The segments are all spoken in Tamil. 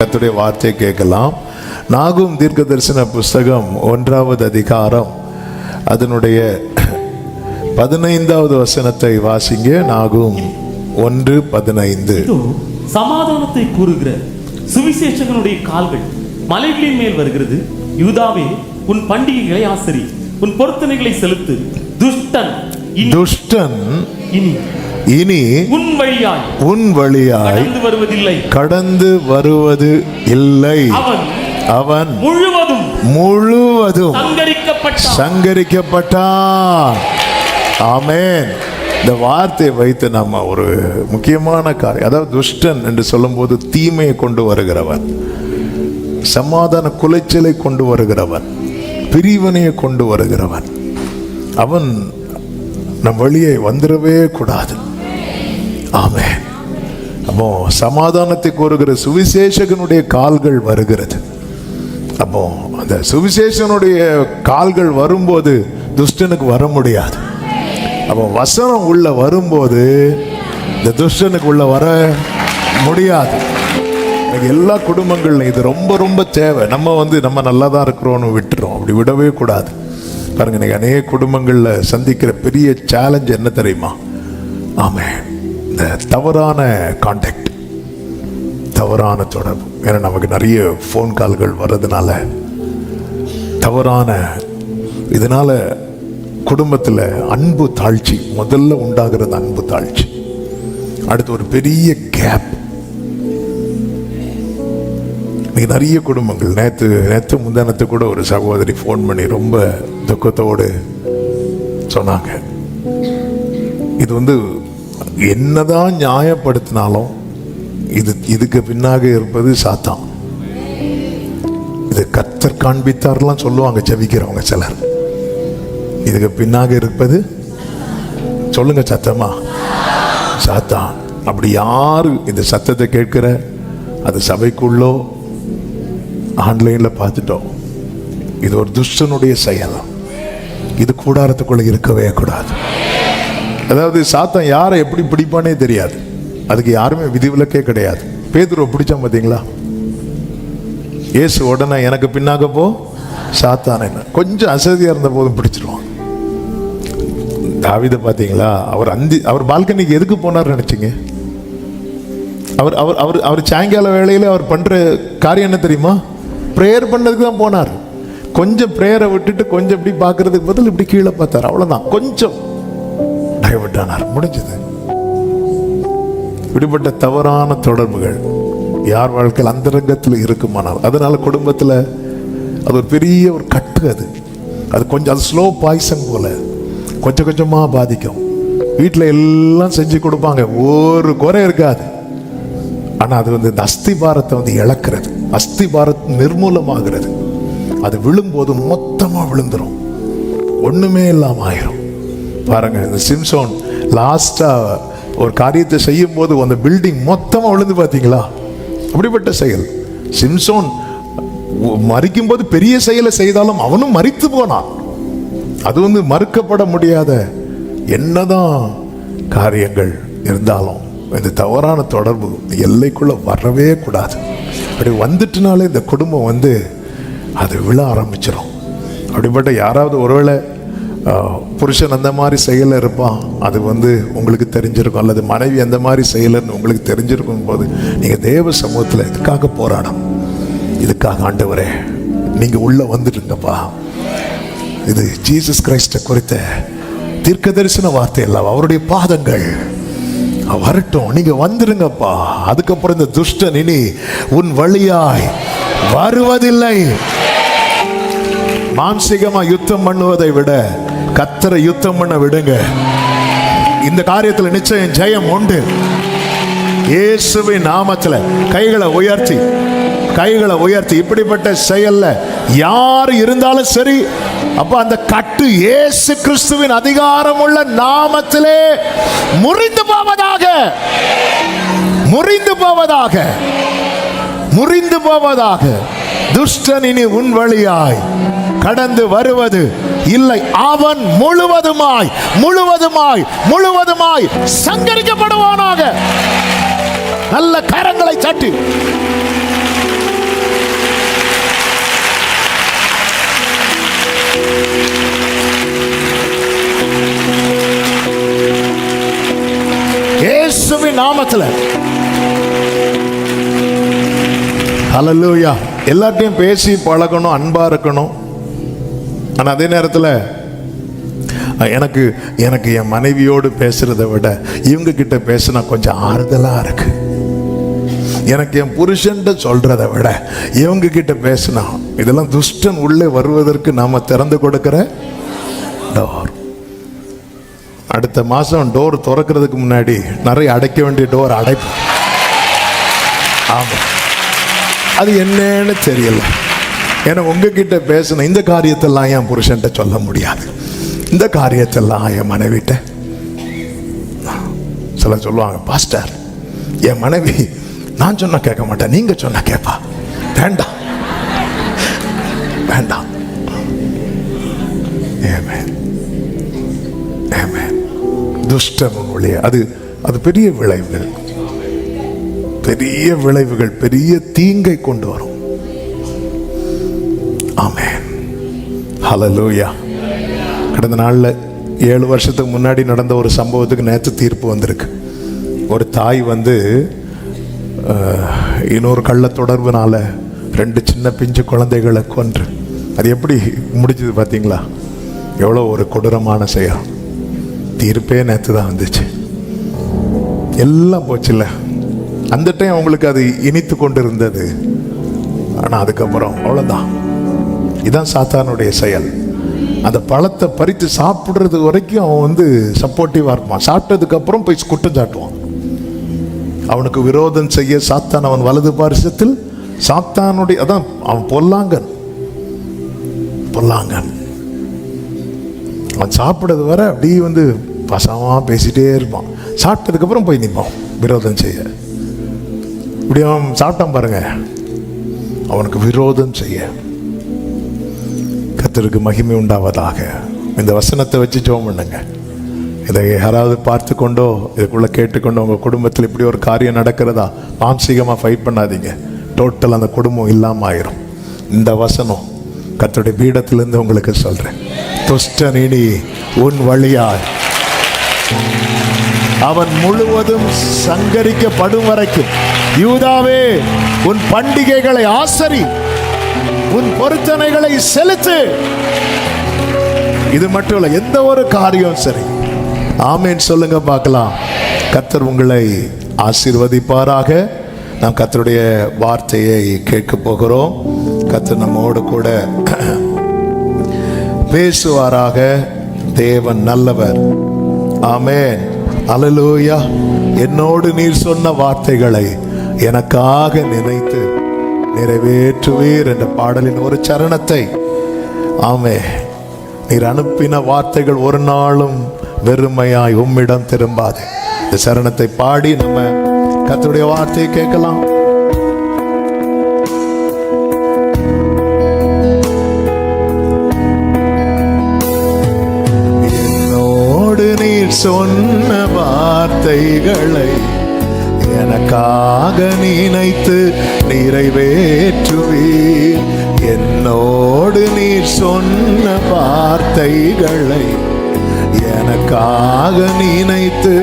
கர்த்தருடைய வார்த்தை கேட்கலாம். நாகும் தீர்க்க தரிசன புஸ்தகம் 1வது அதிகாரம் அதனுடைய 15வது வசனத்தை வாசிங்க. நாகும் 1:15. சமாதானத்தை கூறுகிற சுவிசேஷகனுடைய கால்கள் மலைகளின் மேல் வருகிறது. யூதாவே, உன் பண்டிகைகளை ஆசரி, உன் பொருத்தனைகளை செலுத்து. துஷ்டன் இனி உன் வழியாய் கடந்து வருவது இல்லை. அவன் முழுவதும் சங்கரிக்கப்பட்டான். ஆமென். இந்த வார்த்தையை வைத்து நம்ம ஒரு முக்கியமான காரியம், அதாவது துஷ்டன் என்று சொல்லும் போது தீமையை கொண்டு வருகிறவன், சமாதான குலைச்சலை கொண்டு வருகிறவன், பிரிவினையை கொண்டு வருகிறவன், அவன் நம் வழியை வந்துடவே கூடாது. ஆமென். அப்போ சமாதானத்தை கோருகிற சுவிசேஷகனுடைய கால்கள் வருகிறது. அப்போ அந்த சுவிசேஷனுடைய கால்கள் வரும்போது துஷ்டனுக்கு வர முடியாது. அப்போ வசனம் உள்ள வரும்போது இந்த துஷ்டனுக்கு உள்ள வர முடியாது. எல்லா குடும்பங்கள்ல இது ரொம்ப ரொம்ப தேவை. நம்ம நல்லா தான் இருக்கிறோன்னு விட்டுறோம். அப்படி விடவே கூடாது. பாருங்க, இன்னைக்கு அநேக குடும்பங்களில் சந்திக்கிற பெரிய சேலஞ்ச் என்ன தெரியுமா? ஆமென். இந்த தவறான கான்டாக்ட், தவறான தொடர்பு. ஏன்னா நமக்கு நிறைய ஃபோன் கால்கள் வர்றதுனால தவறான, இதனால குடும்பத்தில் அன்பு தாழ்ச்சி முதல்ல உண்டாகிறது. அன்பு தாழ்ச்சி. அடுத்து ஒரு பெரிய கேப். நிறைய குடும்பங்கள் நேற்று முந்தானத்து கூட ஒரு சகோதரி ஃபோன் பண்ணி ரொம்ப துக்கத்தோடு சொன்னாங்க, இது என்னதான் நியாயப்படுத்தினாலும் இதுக்கு பின்னாக இருப்பது சாத்தான். இது கர்த்தர் காண்பித்தார்லாம் சொல்லுவாங்க ஜெபிக்கிறவங்க சிலர். இதுக்கு பின்னாக இருப்பது, சொல்லுங்க சத்தமா, சாத்தான். அப்படி யாரு இந்த சத்தத்தை கேட்கிற, அது சபைக்குள்ளோ ஆன்லைனில் பார்த்துட்டோம், இது ஒரு துஷ்டனுடைய செயல். இது கூடாரத்துக்குள்ள இருக்கவே கூடாது. அதாவது சாத்தான் யாரை எப்படி பிடிப்பானே தெரியாது. அதுக்கு யாருமே விதிவிலக்கே கிடையாது. பேதுருவை பிடிச்சான் பார்த்தீங்களா? இயேசு உடனே எனக்கு பின்னாக போ சாத்தான், என்ன கொஞ்சம் அசதியாக இருந்த போதும் பிடிச்சிருவான். தாவீதை பார்த்தீங்களா? அவர் பால்கனிக்கு எதுக்கு போனார் நினைச்சிங்க? அவர் சாயங்கால வேளையில் அவர் பண்ற காரியம் என்ன தெரியுமா? ப்ரேயர் பண்ணதுக்கு தான் போனார். கொஞ்சம் ப்ரேயரை விட்டுட்டு கொஞ்சம் இப்படி பார்க்கறதுக்கு பதில் இப்படி கீழே பார்த்தார். அவ்வளோதான், கொஞ்சம் டைவர்ட் ஆனார், முடிஞ்சது. இப்படிப்பட்ட தவறான தொடர்புகள் யார் வாழ்க்கையில் அந்தரங்கத்தில் இருக்குமானால், அதனால குடும்பத்தில் அது ஒரு பெரிய ஒரு கட்டு. அது கொஞ்சம், அது ஸ்லோ பாய்சன் போல கொஞ்சம் கொஞ்சமாக பாதிக்கும். வீட்டில் எல்லாம் செஞ்சு கொடுப்பாங்க, ஒரு குறை இருக்காது. ஆனால் அது இந்த அஸ்திபாரத்தை இழக்கிறது, அஸ்திபாரத்தை நிர்மூலமாகிறது. அது விழும்போது மொத்தமாக விழுந்துடும், ஒன்றுமே இல்லாமல் ஆயிரும். பாருங்க, இந்த சிம்சோன் லாஸ்டா ஒரு காரியத்தை செய்யும் போது அந்த பில்டிங் மொத்தமாக விழுந்து பார்த்தீங்களா? அப்படிப்பட்ட செயல். சிம்சோன் மறிக்கும் போது பெரிய செயலை செய்தாலும் அவனும் மறித்து போனான். அது மறுக்கப்பட முடியாத, என்னதான் காரியங்கள் இருந்தாலும் இந்த தவறான தொடர்பு எல்லைக்குள்ள வரவே கூடாது. அப்படி வந்துட்டுனாலே இந்த குடும்பம் அது விழ ஆரம்பிச்சிடும். அப்படிப்பட்ட யாராவது ஒருவேளை புருஷன் அந்த மாதிரி செயல இருப்பான், அது உங்களுக்கு தெரிஞ்சிருக்கும். அல்லது மனைவி அந்த மாதிரி செயலன்னு உங்களுக்கு தெரிஞ்சிருக்கும் போது நீங்கள் தேவ சமூகத்தில் இதுக்காக போராடும். இதுக்காக ஆண்டவரே நீங்கள் உள்ள வந்துடுங்கப்பா. இது ஜீசஸ் கிரைஸ்ட குறித்த தீர்க்க தரிசன வார்த்தை எல்லாம், அவருடைய பாதங்கள் வரட்டும், நீங்க வந்துருங்கப்பா. அதுக்கப்புறம் இந்த துஷ்டன் இனி உன் வழியாய் வருவதில்லை. மாம்சீகமா யுத்தம் பண்ணுவதை விட கர்த்தரை யுத்தம் பண்ண விடுங்க. இந்த காரியத்தில் நிச்சயம் ஜெயம் உண்டு. இயேசுவின் நாமத்தில் கைகளை உயர்த்தி இப்படிப்பட்ட செயல்ல யார் இருந்தாலும் சரி, அப்ப அந்த கட்டு இயேசு கிறிஸ்துவின் அதிகாரம் உள்ள நாமத்திலே முறிந்து போவதாக. துஷ்டன் இனி உன் வழியாய் கடந்து வருவது இல்லை. அவன் முழுவதுமாய் சங்கரிக்கப்படுவானாக. நல்ல கரங்களை தட்டி நாமத்துல. ஹல்லேலூயா. எல்லாத்தையும் பேசி பழகணும், அன்பா இருக்கணும். ஆனா அதே நேரத்தில் எனக்கு எனக்கு என் மனைவியோடு பேசுறதை விட இவங்க கிட்ட பேசினா கொஞ்சம் ஆறுதலா இருக்கு. எனக்கு என் புருஷன் சொல்றதை விட இவங்க கிட்ட பேசினா, இதெல்லாம் துஷ்டன் உள்ளே வருவதற்கு நாம திறந்து கொடுக்கிற டோர். அடுத்த மாசம் டோர் திறக்கிறதுக்கு முன்னாடி நிறைய அடைக்க வேண்டிய டோர் அடைப்போம். ஆமா, அது என்னன்னு தெரியல. ஏன்னா உங்ககிட்ட பேசின இந்த காரியத்தெல்லாம் என் புருஷன் சொல்ல முடியாது, இந்த காரியத்தெல்லாம் என் மனைவிட்ட. சில சொல்லுவாங்க, பாஸ்டர் என் மனைவி நான் சொன்னா கேட்க மாட்டேன், நீங்க சொன்னா கேட்பா. வேண்டாம் வேண்டாம். ஆமென் ஆமென். துஷ்டம் ஒழிய அது அது பெரிய விளைவுகள், பெரிய விளைவுகள், பெரிய தீங்கை கொண்டு வரும். ஆமென். ஹல்லேலூயா. கடந்த நாளில் 7 வருஷத்துக்கு முன்னாடி நடந்த ஒரு சம்பவத்துக்கு நேற்று தீர்ப்பு வந்திருக்கு. ஒரு தாய் இன்னொரு கள்ள தொடர்புனால 2 சின்ன பிஞ்சு குழந்தைகளை கொன்று, அது எப்படி முடிஞ்சது பார்த்தீங்களா? எவ்வளோ ஒரு கொடூரமான செயல். தீர்ப்பே நேற்று தான் வந்துச்சு. எல்லாம் போச்சுல்ல. அந்த டைம் அவங்களுக்கு அது இனித்து கொண்டு இருந்தது. ஆனால் அதுக்கப்புறம் அவ்வளோதான். இதுதான் சாத்தானுடைய செயல். அந்த பழத்தை பறித்து சாப்பிட்றது வரைக்கும் அவன் சப்போர்ட்டிவாக இருப்பான். சாப்பிட்டதுக்கு அப்புறம் போய் குற்றம் சாட்டுவான். அவனுக்கு விரோதம் செய்ய சாத்தான் அவன் வலது பாரிசத்தில், சாத்தானுடைய அதான் அவன் பொல்லாங்கன். அவன் சாப்பிட்றது வர அப்படியே பசமா பேசிட்டே இருப்பான். சாப்பிட்டதுக்கு அப்புறம் போய் நிற்பான் விரோதம் செய்ய. இப்படி அவன் சாப்பிட்டான் பாருங்க, அவனுக்கு விரோதம் செய்ய. கர்த்தருக்கு மகிமை உண்டாவதாக. இந்த வசனத்தை வச்சு ஜெபம் பண்ணுங்க. இதை யாராவது பார்த்து கொண்டோ இதுக்குள்ள கேட்டுக்கொண்டோ உங்கள் குடும்பத்தில் இப்படி ஒரு காரியம் நடக்கிறதா, மாம்சீகமாக ஃபைட் பண்ணாதீங்க. டோட்டல் அந்த குடும்பம் இல்லாமல் ஆயிரும். இந்த வசனம் கர்த்தருடைய பீடத்திலிருந்து உங்களுக்கு சொல்றேன். துஷ்டன் இனி உன் வழியாய் அவன் முழுவதும் சங்கரிக்கப்படும் வரைக்கும், யூதாவே உன் பண்டிகைகளை ஆசரி, உன் பொருத்தனைகளை செலுத்து. இது மட்டும் இல்ல, எந்த ஒரு காரியம் சரி. ஆமென் சொல்லுங்க பார்க்கலாம். கர்த்தர் உங்களை ஆசீர்வதிப்பாராக. நாம் கர்த்தருடைய வார்த்தையை கேட்க போகிறோம். கர்த்தர் நம்மோடு கூட பேசுவாராக. தேவன் நல்லவர். ஆமென். அல்லேலூயா. என்னோடு நீர் சொன்ன வார்த்தைகளை எனக்காக நினைத்து நிறைவேற்றுவீர் என்ற பாடலின் ஒரு சரணத்தை, ஆமே, நீர் அனுப்பின வார்த்தைகள் ஒரு நாளும் வெறுமையாய் உம்மிடம் திரும்பாது. இந்த சரணத்தை பாடி நம்ம கர்த்தருடைய வார்த்தையை கேட்கலாம். என்னோடு நீர் சொன்ன வார்த்தைகளை எனக்காக நினைத்து நிறைவேற்றுவீர். என்னோடு நீர் சொன்ன வார்த்தைகளை எனக்காக நினைத்து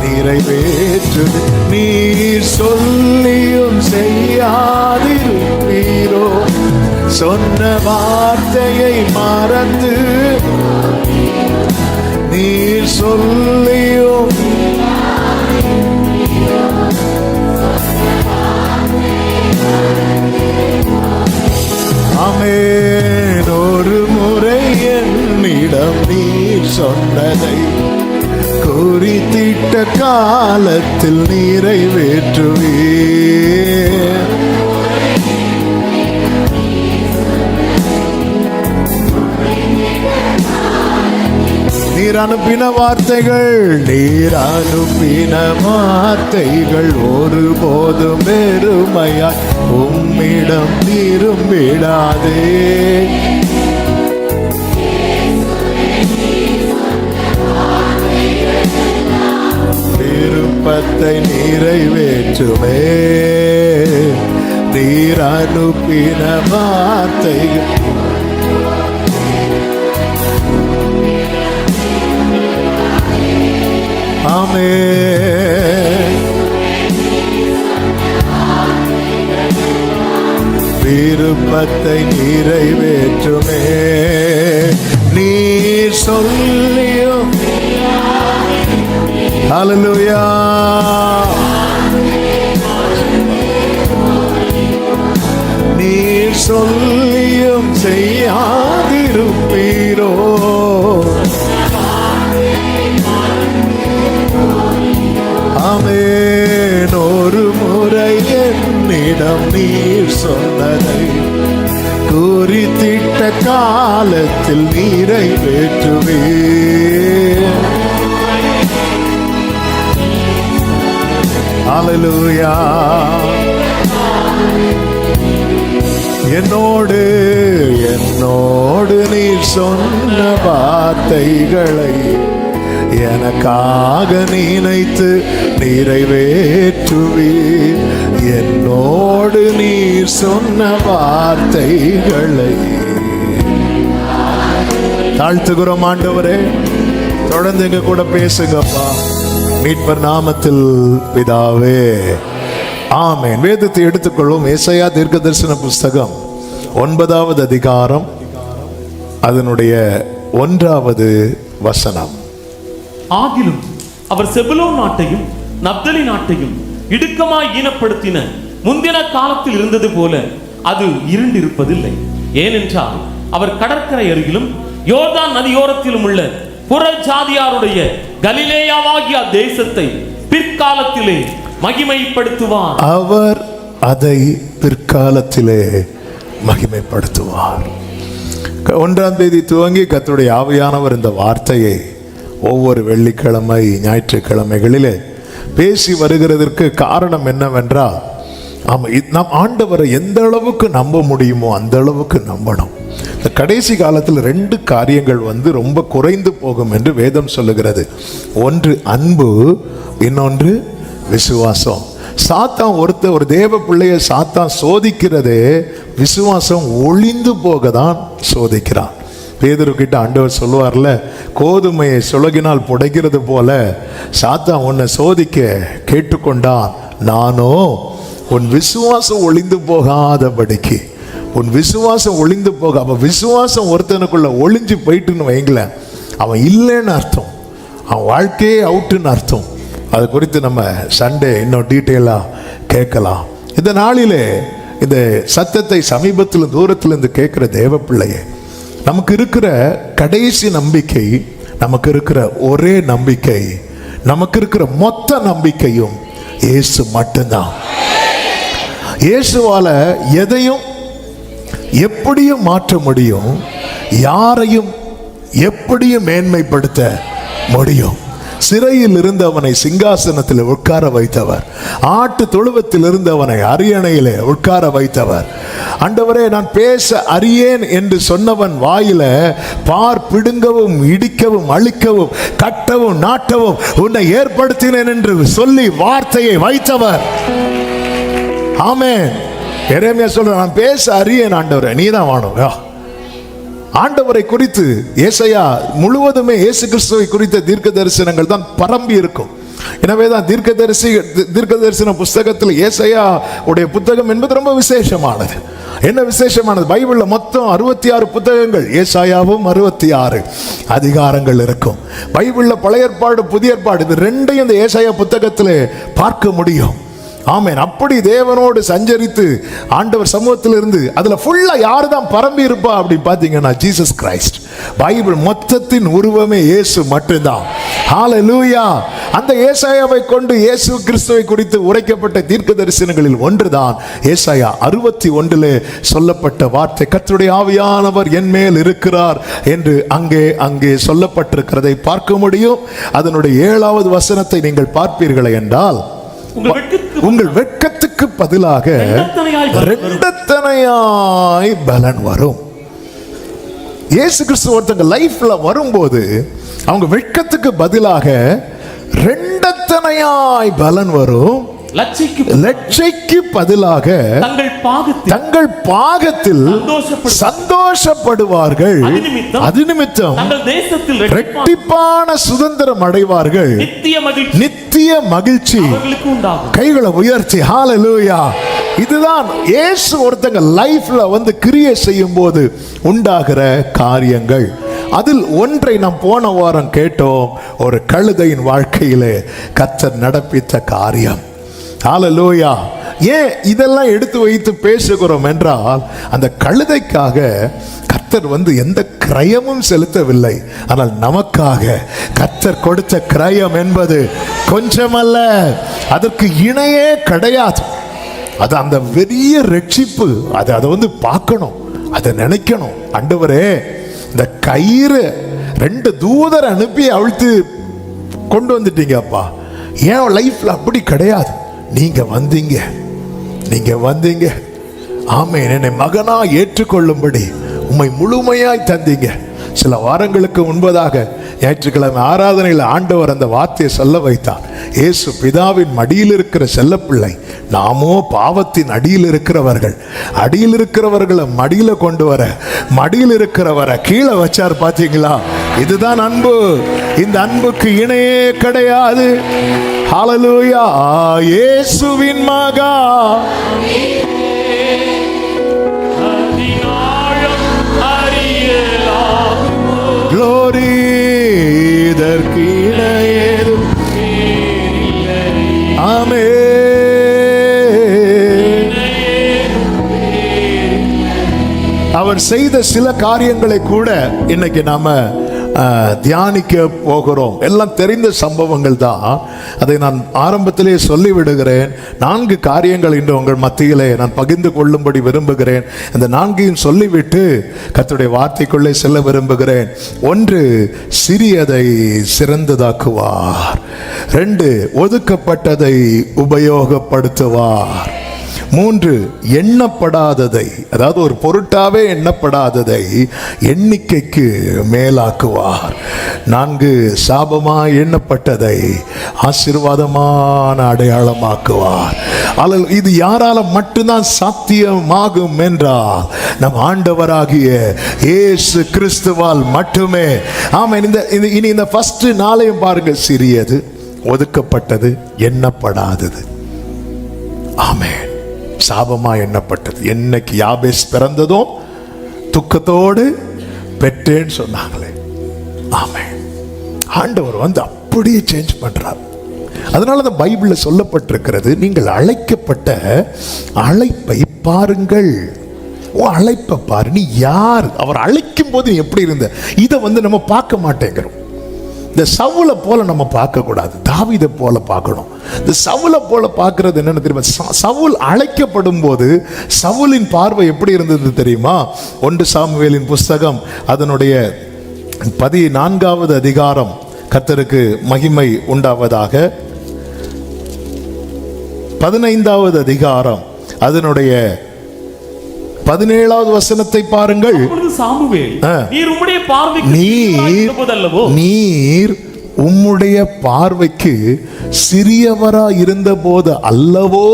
நிறைவேற்று. நீர் சொல்லியும் செய்யாதிருப்பீரோ? சொன்ன வார்த்தையை மறந்து நீர் சொல்லியும் ஆமென். ஒரு முறை என்னிடம் நீர் சொன்னதை குறித்திட்ட காலத்தில் நிறைவேற்றுவீர். நீர் அனுப்பின வார்த்தைகள், நீர் அனுப்பின வார்த்தைகள் ஒருபோதும் வெறுமையாய் உம்மிடம் திரும்பிடாதே. விருப்பத்தை நிறைவேற்றுமே. நீர் அனுப்பின வார்த்தைகள் ஆமென். விருப்பத்தை நிறைவேற்றுமே. நீர் சொல்லியும் ஹல்லேலூயா. நீர் சொல்லியும் செய்யாதிருப்பீரோ. ஆமென். ஒரு முறை என்னிடம் நீர் சொன்னதை குறித்திட்ட காலத்தில் நிறைவேற்றுவீர். ஹல்லேலூயா. என்னோடு நீர் சொன்ன வார்த்தைகளை எனக்காக நினைத்து நிறைவேற்றுவீர். என்னோடு நீர் சொன்ன வார்த்தைகளை. தாழ்த்துகிறோம் ஆண்டவரே, தொடர்ந்து எங்க கூட பேசுங்கப்பா. மீட்பர் நாமத்தில் பிதாவே, ஆமென். வேதத்தை எடுத்துக்கொள்ளும். ஏசாயா தீர்க்கதரிசன புஸ்தகம் 9வது அதிகாரம் அதனுடைய 1வது வசனம். ஆகிலும் அவர் செபுலோன் நாட்டையும் நப்தலி நாட்டையும் இடுக்கமாய் ஈனப்படுத்தின முந்தின காலத்தில் இருந்தது போல அது இருண்டிருப்பதில்லை. ஏனென்றால் அவர் கடற்கரை அருகிலும் யோர்தான் நதியோரத்திலும் உள்ள புற ஜாதியாருடைய கலிலேயாவாகிய தேசத்தை பிற்காலத்திலே மகிமைப்படுத்துவார். அவர் அதை பிற்காலத்திலே மகிமைப்படுத்துவார். 1ஆம் தேதி துவங்கி கர்த்தருடைய ஆவியானவர் இந்த வார்த்தையை ஒவ்வொரு வெள்ளிக்கிழமை ஞாயிற்றுக்கிழமைகளிலே பேசி வருகிறதற்கு காரணம் என்னவென்றால், நம் ஆண்டவரை எந்த அளவுக்கு நம்ப முடியுமோ அந்த அளவுக்கு நம்பணும். இந்த கடைசி காலத்தில் 2 காரியங்கள் ரொம்ப குறைந்து போகும் என்று வேதம் சொல்லுகிறது. ஒன்று அன்பு, இன்னொன்று விசுவாசம். சாத்தான் ஒரு தேவ பிள்ளையை சாத்தான் சோதிக்கிறதே விசுவாசம் ஒளிந்து போக தான் சோதிக்கிறான். பேதுரு கிட்ட ஆண்டவர் சொல்லுவார்ல, கோதுமையை சுலகினால் புடைக்கிறது போல சாத்தான் உன்னை சோதிக்க கேட்டுக்கொண்டான். நானோ உன் விசுவாசம் ஒளிந்து போகாதபடிக்கு. உன் விசுவாசம் ஒளிந்து போக. அப்ப விசுவாசம் ஒருத்தனுக்குள்ள ஒளிஞ்சு போயிட்டுன்னு வைங்களேன், அவன் இல்லைன்னு அர்த்தம், அவன் வாழ்க்கையே அவுட்டுன்னு அர்த்தம். அது குறித்து நம்ம சண்டே இன்னும் டீட்டெயிலாக கேட்கலாம். இந்த நாளிலே இந்த சத்தத்தை சமீபத்தில் தூரத்திலிருந்து கேட்குற தேவ பிள்ளையே, நமக்கு இருக்கிற கடைசி நம்பிக்கை, நமக்கு இருக்கிற ஒரே நம்பிக்கை, நமக்கு இருக்கிற மொத்த நம்பிக்கையும் இயேசு மட்டும்தான். இயேசுவால எதையும் எப்படியும் மாற்ற முடியும், யாரையும் எப்படியும் மேன்மைப்படுத்த முடியும். சிறையில் இருந்தவனை சிங்காசனத்தில் உட்கார வைத்தவர், ஆட்டு தொழுவத்தில் இருந்தவனை அரியணையிலே உட்கார வைத்தவர். ஆண்டவரே, நான் பேச அறியேன் என்று சொன்னவன் வாயில பார் பிடுங்கவும் இடிக்கவும் அழிக்கவும் கட்டவும் நாட்டவும் உன்னை ஏற்படுத்தினேன் என்று சொல்லி வார்த்தையை வைத்தவர். ஆமென். எரேமியா சொல்ற, நான் பேச அறியேன் ஆண்டவரே, நீதான் வாணும். ஆண்டவரை குறித்து ஏசாயா முழுவதுமே இயேசு கிறிஸ்துவை குறித்த தீர்க்க தரிசனங்கள் தான் பரம்பி இருக்கும். எனவே தான் தீர்க்க தரிசன புஸ்தகத்தில் ஏசாயா உடைய புத்தகம் என்பது ரொம்ப விசேஷமானது. என்ன விசேஷமானது? பைபிள்ல மொத்தம் 66 புத்தகங்கள், ஏசாயாவும் 66 அதிகாரங்கள் இருக்கும். பைபிள்ல பழைய ஏற்பாடு புதிய ஏற்பாடு இது ரெண்டையும் இந்த ஏசாயா புத்தகத்திலே பார்க்க முடியும். ஆமென். அப்படி தேவனோடு சஞ்சரித்து ஆண்டவர் சமூகத்தில் இருந்து அதுல ஃபுல்லா யாரு தான் பரம்பி இருப்பா அப்படி பாத்தீங்கன்னா ஜீசஸ் கிரைஸ்ட். பைபிள் மொத்தத்தின் உருவமே இயேசு மட்டும்தான். ஹல்லேலூயா. அந்த ஏசாயாவை கொண்டு இயேசு கிறிஸ்துவை குறித்து உரைக்கப்பட்ட தீர்க்க தரிசனங்களில் ஒன்றுதான் ஏசாயா 61 சொல்லப்பட்ட வார்த்தை, கர்த்தருடைய ஆவியானவர் என் மேல் இருக்கிறார் என்று அங்கே சொல்லப்பட்டிருக்கிறதை பார்க்க முடியும். அதனுடைய 7வது வசனத்தை நீங்கள் பார்ப்பீர்களே என்றால், உங்கள் வெட்கத்துக்கு பதிலாக இரண்டத்தனையாய் பலன் வரும். இயேசு கிறிஸ்து ஒருத்தங்க லைஃப்ல வரும்போது அவங்க வெட்கத்துக்கு பதிலாக இரண்டத்தனையாய் பலன் வரும். லட்சைக்கு பதிலாக தங்கள் பாகத்தில் சந்தோஷப்படுவார்கள். அது நிமித்தம் இரட்டிப்பான சுதந்திரம் அடைவார்கள். நித்திய மகிழ்ச்சி. கைகளை உயர்த்தி ஹல்லேலூயா. இதுதான் இயேசு ஒருத்தங்க லைஃப்ல வந்து கிரியை செய்யும் போது உண்டாகிற காரியங்கள். அதில் ஒன்றை நாம் போன வாரம் கேட்டோம். ஒரு கழுதையின் வாழ்க்கையிலே கர்த்தர் நடப்பித்த காரியம். ஹல்லேலூயா. ஏன் இதெல்லாம் எடுத்து வைத்து பேசுகிறோம் என்றால், அந்த கழுதைக்காக கர்த்தர் வந்து எந்த கிரயமும் செலுத்தவில்லை. ஆனால் நமக்காக கர்த்தர் கொடுத்த கிரயம் என்பது கொஞ்சமல்ல, அதற்கு இணையே கிடையாது. அது அந்த பெரிய ரட்சிப்பு. அதை வந்து பார்க்கணும், அதை நினைக்கணும். ஆண்டவரே, இந்த கயிறு 2 தூதர் அனுப்பி அவிழ்த்து கொண்டு வந்துட்டீங்கப்பா. ஏன் லைஃப்ல அப்படி கிடையாது. நீங்க வந்தீங்க. ஆமென். என்னை மகனா ஏற்றுக்கொள்ளும்படி உம்மை முழுமையாய் தந்தீங்க. சில வாரங்களுக்கு முன்பதாக ஞாயிற்றுக்கிழமை ஆராதனையில் ஆண்டவர் அந்த வார்த்தையை சொல்ல வைத்தார். இயேசு பிதாவின் மடியில் இருக்கிற செல்லப்பிள்ளை, நாமோ பாவத்தின் அடியில் இருக்கிறவர்களை மடியில கொண்டு வர, மடியில் இருக்கிறவரை கீழே வச்சார். பாத்தீங்களா? இதுதான் அன்பு. இந்த அன்புக்கு இணையே கிடையாது. ஹல்லேலூயா. இயேசுவின் மகா glory, இதற்கு இணையேதும் ஆமென். அவர் செய்த சில காரியங்களை கூட இன்னைக்கு நாம தியானிக்க போகிறோம். எல்லாம் தெரிந்த சம்பவங்கள் தான். அதை நான் ஆரம்பத்திலே சொல்லிவிடுகிறேன். 4 காரியங்கள் இன்று உங்கள் மத்தியிலே நான் பகிர்ந்து கொள்ளும்படி விரும்புகிறேன். அந்த 4ஐயும் சொல்லிவிட்டு கர்த்தருடைய வார்த்தைக்குள்ளே செல்ல விரும்புகிறேன். 1, சிறியதை சிறந்ததாக்குவார். 2, ஒதுக்கப்பட்டதை உபயோகப்படுத்துவார். 3, எண்ணப்படாததை, அதாவது ஒரு பொருட்டாவே எண்ணப்படாததை எண்ணிக்கைக்கு மேலாக்குவார். 4, சாபமாய் எண்ணப்பட்டதை ஆசீர்வாதமான அடையாளமாக்குவார். இது யாரால மட்டும்தான் சாத்தியமாகும் என்றால் நம் ஆண்டவராகிய இயேசு கிறிஸ்துவால் மட்டுமே. ஆமென். இனி இந்த ஃபர்ஸ்ட் 4ஐயும் பாருங்க. சிறியது, ஒதுக்கப்பட்டது, எண்ணப்படாதது. ஆமென். சாபமா எண்ணப்பட்டது. என்னைக்கு யாபேஸ் பிறந்ததும் துக்கத்தோடு பெற்றேன்னு சொன்னாங்களே. ஆமென். ஆண்டவர் வந்து அப்படியே சேஞ்ச் பண்றார். அதனால தான் பைபிள்ல சொல்லப்பட்டிருக்கிறது, நீங்கள் அழைக்கப்பட்ட அழைப்பை பாருங்கள். அழைப்பை பாரு. நீ யார்? அவர் அழைக்கும் போது எப்படி இருந்த? இதை வந்து நம்ம பார்க்க மாட்டேங்கிறோம். இந்த சவுலை போல நம்ம பார்க்க கூடாது, தாவீதை போல பார்க்கணும். இந்த சவுலை போல பார்க்கிறது என்னன்னு தெரியுமா? சவுல் அழைக்கப்படும் போது சவுலின் பார்வை எப்படி இருந்தது தெரியுமா? 1 சாமுவேலின் புஸ்தகம் அதனுடைய 14வது அதிகாரம். கர்த்தருக்கு மகிமை உண்டாவதாக. 15வது அதிகாரம் அதனுடைய 17வது வசனத்தை பாருங்கள். நீர் உம்முடைய பார்வைக்கு சிறியவரா இருந்த போது அல்லவோ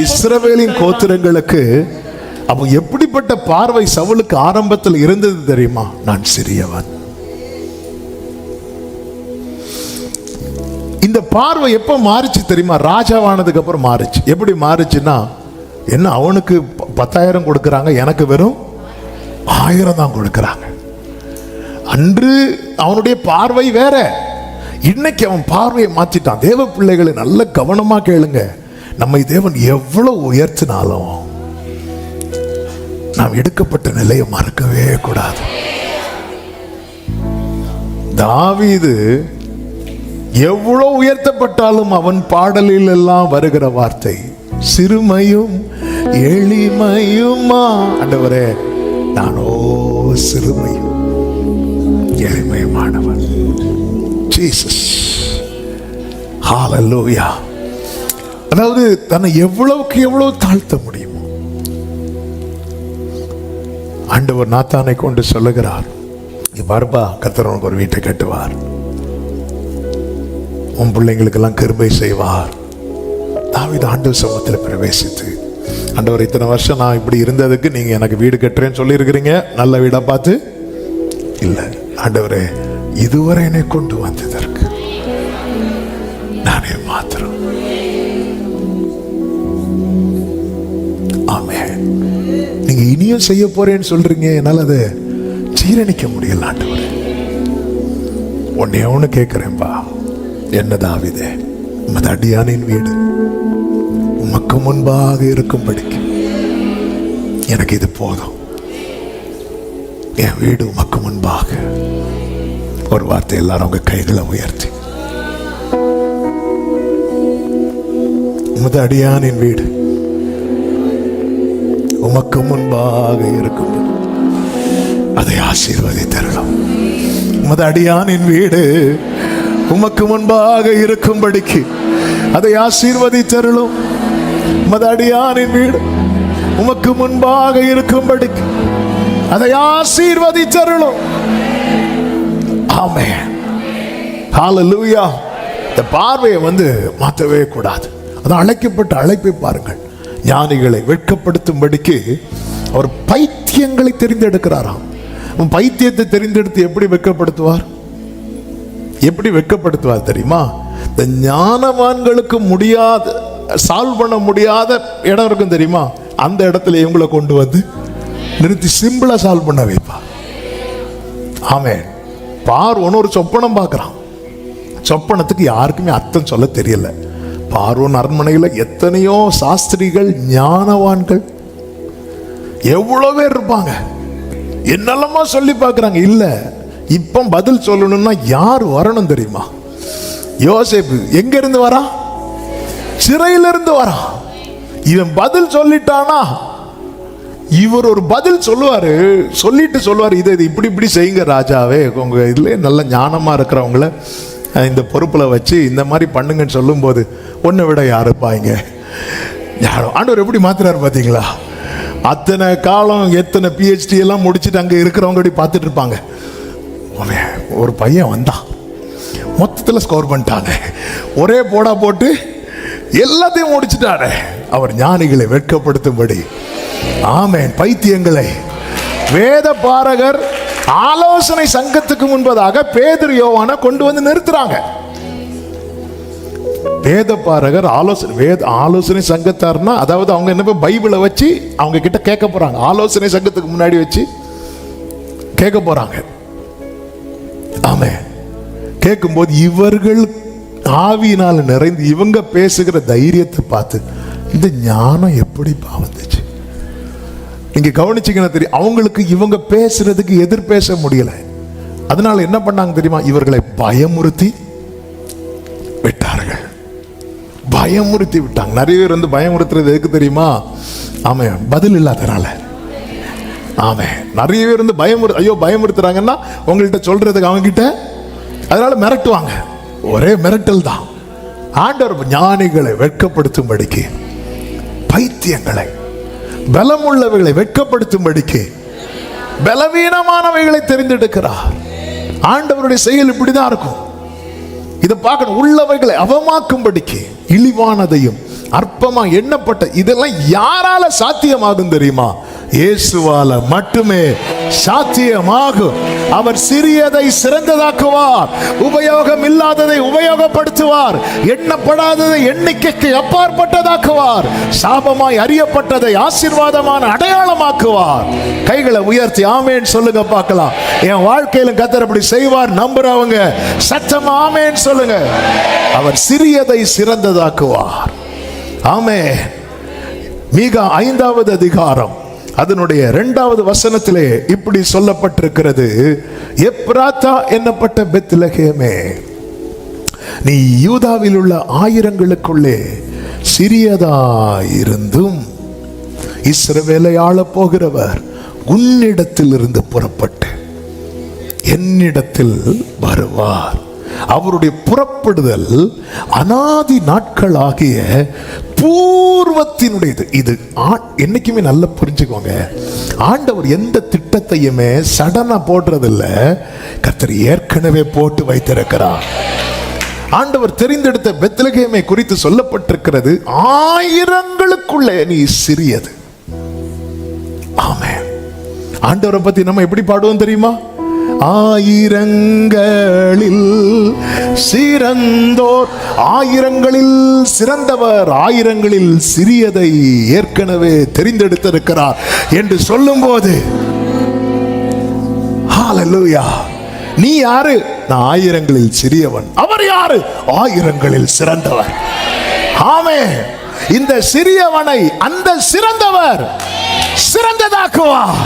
இஸ்ரவேலின் கோத்திரங்களுக்கு. அப்போ எப்படிப்பட்ட பார்வை சவுலுக்கு ஆரம்பத்தில் இருந்தது தெரியுமா? நான் சிறியவன். இந்த பார்வை எப்ப மாறிச்சு தெரியுமா? ராஜாவானதுக்கு அப்புறம் மாறிச்சு. எப்படி மாறிச்சுன்னா, என்ன அவனுக்கு 10,000 கொடுக்கறாங்க, எனக்கு வெறும் 1000 தான் கொடுக்கறாங்க. அன்று அவனுடைய பார்வை வேற. இன்னைக்கு அவன் பார்வையை மாற்றிட்டான். தேவ பிள்ளைகளை நல்ல கவனமா கேளுங்க. நம்மை தேவன் எவ்வளவு உயர்த்தினாலும் நாம் எடுக்கப்பட்ட நிலையை மறக்கவே கூடாது. தாவீது எவ்வளவு உயர்த்தப்பட்டாலும் அவன் பாடலில் எல்லாம் வருகிற வார்த்தை சிறுமையும் எளிமையுமா. ஆண்டவரே, நானோ சிறுமையும் எளிமையுமானவன். ஜீசஸ். ஹல்லேலூயா. அதாவது தன்னை எவ்வளவுக்கு எவ்வளவு தாழ்த்த முடியுமோ ஆண்டவர் நாத்தானை கொண்டு சொல்லுகிறார், பார்பா, கர்த்தர் உனக்கு ஒரு வீட்டை கட்டுவார், உன் பிள்ளைங்களுக்கெல்லாம் கிருபை செய்வார். தாவீது ஆண்டவர் சமூகத்தில் பிரவேசித்து, ஆண்டவர், இத்தனை வருஷம் நான் இப்படி இருந்ததுக்கு நீங்க எனக்கு வீடு கட்டுறேன்னு சொல்லி இருக்கிறீங்க, நல்ல வீடா பார்த்து இல்லை. ஆண்டவரே, இதுவரை என்னை கொண்டு வந்ததற்கு நானே மாத்திரம். ஆமென். நீங்க இனியும் செய்ய போறேன்னு சொல்றீங்க, என்னால அதை ஜீரணிக்க முடியல ஆண்டவரே. ஒன்னு கேட்கிறேன்பா, என்ன தாவீதே, உமது அடியானின் வீடு உமக்கு முன்பாக இருக்கும்படிக்கு எனக்கு இது போதும். என் வீடு உமக்கு முன்பாக. ஒரு வார்த்தை எல்லாரும் உங்க கைகளை உயர்த்தி, உமது அடியானின் வீடு உமக்கு முன்பாக இருக்கும், அதை ஆசீர்வதித்தருளும். உமது அடியானின் வீடு உமக்கு முன்பாக இருக்கும்படிக்கு அதை ஆசீர்வதித்தருளும். உமது அடியானின் வீடு உமக்கு முன்பாக இருக்கும்படிக்கு அதை ஆசீர்வதித்தருளும். ஆமென். ஹல்லேலூயா. இந்த பார்வையை மாற்றவே கூடாது. அதான் அழைக்கப்பட்ட அழைப்பை பாருங்கள். ஞானிகளை வெட்கப்படுத்தும்படிக்கு அவர் பைத்தியங்களை தெரிந்தெடுக்கிறாராம். பைத்தியத்தை தெரிந்தெடுத்து எப்படி வெட்கப்படுத்துவார்? எப்படி வெட்கப்படுத்துவார் தெரியுமா? இந்த ஞானவான்களுக்கு முடியாத, சால்வ் பண்ண முடியாத இடம் இருக்கும் தெரியுமா? அந்த இடத்துல இவங்களை கொண்டு நிறுத்தி சிம்பிளா சால்வ் பண்ண வைப்பா. ஆமென். பார்வோன் ஒரு சொப்பனம் பார்க்கிறான். சொப்பனத்துக்கு யாருக்குமே அர்த்தம் சொல்ல தெரியல. பார்வோன் அரண்மனையில் எத்தனையோ சாஸ்திரிகள், ஞானவான்கள் எவ்வளவு பேர் இருப்பாங்க. என்னெல்லாமா சொல்லி பார்க்கறாங்க. இல்ல, இப்ப பதில் சொல்லணும்னா யார் வரணும் தெரியுமா? யோசேப்பு எங்க இருந்து வரா? சிறையிலிருந்து வரா. இவன் பதில் சொல்லிட்டானா, இவர் ஒரு பதில் சொல்லுவாரு. சொல்லிட்டு சொல்லுவாரு, இதை இப்படி இப்படி செய்யுங்க ராஜாவே, உங்க இதுல நல்ல ஞானமா இருக்கிறவங்கள இந்த பொறுப்புல வச்சு இந்த மாதிரி பண்ணுங்கன்னு சொல்லும் போது, ஒன்னை விட யாருப்பாங்க? ஆண்டவர் எப்படி மாத்துறாரு பாத்தீங்களா? அத்தனை காலம் எத்தனை PhD எல்லாம் முடிச்சுட்டு அங்க இருக்கிறவங்க பார்த்துட்டு இருப்பாங்க. ஒரு பையன் வந்தான், மொத்தத்தில் ஸ்கோர் பண்ணிட்டாங்க. ஒரே போடா போட்டு எல்லாத்தையும் முடிச்சுட்டாரு. அவர் ஞானிகளை வெட்கப்படுத்தும்படி, ஆமென், பைத்தியங்களை வேத பாரகர் ஆலோசனை சங்கத்துக்கு முன்பதாக பேதுரு யோவானை கொண்டு நிறுத்துறாங்க. வேத பாரகர் ஆலோசனை சங்கத்தார்னா, அதாவது அவங்க என்ன பைபிளை வச்சு அவங்க கிட்ட கேட்க போறாங்க. ஆலோசனை சங்கத்துக்கு முன்னாடி வச்சு கேட்க போறாங்க. ஆமென். கேட்கும்போது இவர்கள் ஆவியினால் நிறைந்து இவங்க பேசுகிற தைரியத்தை பார்த்து, இந்த ஞானம் எப்படி வந்துச்சு? நீங்க கவனிச்சீங்கன்னா தெரியும், அவங்களுக்கு இவங்க பேசுறதுக்கு எதிர் பேச முடியல. அதனால என்ன பண்ணாங்க தெரியுமா? இவர்களை பயமுறுத்தி விட்டார்கள். பயமுறுத்தி விட்டாங்க. நிறைய பேர் பயமுறுத்துறது எதுக்கு தெரியுமா? ஆமே, பதில் இல்லாதனால. ஆமே, நிறைய பேர் ஐயோ பயமுறுத்துறாங்கன்னா உங்கள்கிட்ட சொல்றதுக்கு அவங்க கிட்ட, அதனால மிரட்டுவாங்க. ஒரே மிரட்டல் தான். ஆண்டவர் ஞானிகளை வெட்கப்படுத்தும்படிக்கு, பைத்தியங்களை, பலமுள்ளவைகளை வெட்கப்படுத்தும்படிக்கு பலவீனமானவைகளை தெரிந்தெடுக்கிறார். ஆண்டவருடைய செயல் இப்படிதான் இருக்கும். இதை பார்க்கணும். உள்ளவைகளை அவமாக்கும்படிக்கு, இழிவானதையும் அற்பமா எண்ணப்பட்ட இதெல்லாம் யாரால சாத்தியமாகும் தெரியுமா? இயேசுவால மட்டுமே சாத்தியமாகும். அவர் சிறியதை சிறந்ததாக்குவார், உபயோகம் இல்லாததை உபயோகப்படுத்துவார், எண்ணப்படாததை எண்ணிக்கைக்கு அப்பாற்பட்டதாக்குவார், சாபமாய் அறியப்பட்டதை ஆசீர்வாதமான அடையாளமாக்குவார். கைகளை உயர்த்தி ஆமேன் சொல்லுங்க பார்க்கலாம். என் வாழ்க்கையிலும் கர்த்தர் அப்படி செய்வார் நம்புறவங்க சத்தமா ஆமேன் சொல்லுங்க. அவர் சிறியதை சிறந்ததாக்குவார். ஆமென். மீகா 5வது அதிகாரம் அதனுடைய 2வது வசனத்திலே இப்படி சொல்லப்பட்டிருக்கிறது, எப்ராத்தா என்னப்பட்ட பெத்லகேமே, நீ யூதாவில் உள்ள ஆயிரங்களுக்குள்ளே சிறியதாயிருந்தும் இஸ்ரவேலை ஆளப் போகிறவர் உன்னிடத்தில் இருந்து புறப்பட்டு என்னிடத்தில் வருவார். அவருடைய புறப்படுதல் அனாதி நாட்களாகிய பூர்வத்தினுடையது. இது என்னைக்குமே நல்லா புரிஞ்சுக்கோங்க. ஆண்டவர் எந்த திட்டத்தையுமே சடனா போடுறதில்ல, கர்த்தர் ஏற்கனவே போட்டு வைத்திருக்கிறார். ஆண்டவர் தெரிந்தெடுத்த பெத்லகேமை குறித்து சொல்லப்பட்டிருக்கிறது, ஆயிரங்களுக்குள்ளே நீ சிறியது. ஆமென். ஆண்டவரை பத்தி நம்ம எப்படி பாடுவோம் தெரியுமா? ஆயிரங்களில் சிறந்தோர். ஆயிரங்களில் சிறந்தவர் ஆயிரங்களில் சிறியதை ஏற்கனவே தெரிந்தெடுத்திருக்கிறார் என்று சொல்லும்போது, ஹல்லேலூயா. நீ யாரு? நான் ஆயிரங்களில் சிறியவன். அவர் யாரு? ஆயிரங்களில் சிறந்தவர். ஆமென். இந்த சிறியவனை அந்த சிறந்தவர் சிறந்ததாக்குவார்.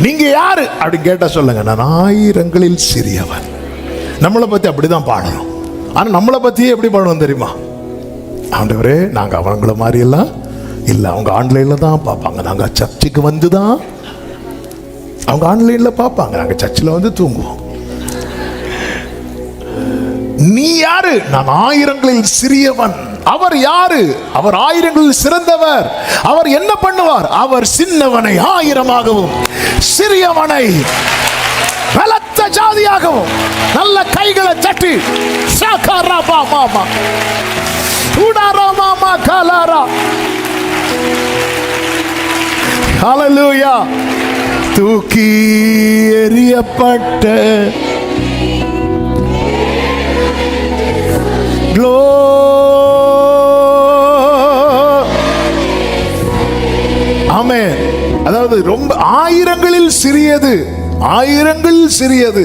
நீங்க யாரு அப்படி கேட்டா சொல்லுங்க, நான் ஆயிரங்களில் சிறியவன். நம்மளை பத்தி அப்படிதான் பாடணும். ஆனா நம்மளை பத்தியே எப்படி பாடணும் தெரியுமா? ஆண்டவரே, நாங்க அவங்கள மாதிரி எல்லாம் இல்ல. அவங்க ஆன்லைன்ல தான் பார்ப்பாங்க, நாங்க சர்ச்சுக்கு வந்து தான். அவங்க ஆன்லைன்ல பார்ப்பாங்க, நாங்க சர்ச்சில் வந்து தூங்குவோம். நீ யாரு? நான் ஆயிரங்களில் சிறியவன். அவர் யாரு? அவர் ஆயிரங்களில் சிறந்தவர். அவர் என்ன பண்ணுவார்? அவர் சின்னவனை ஆயிரமாகவும் சிறியவனை பலத்த ஜாதியாகவும். நல்ல கைகளை தட்டி சாகாராபா மாமா உடாரா மாமா காலாரா. ஹல்லேலூயா. தூக்கி எறியப்பட்ட ஆமென். அதாவது ரொம்ப ஆயிரங்களில் சிறியது, ஆயிரங்களில் சிறியது.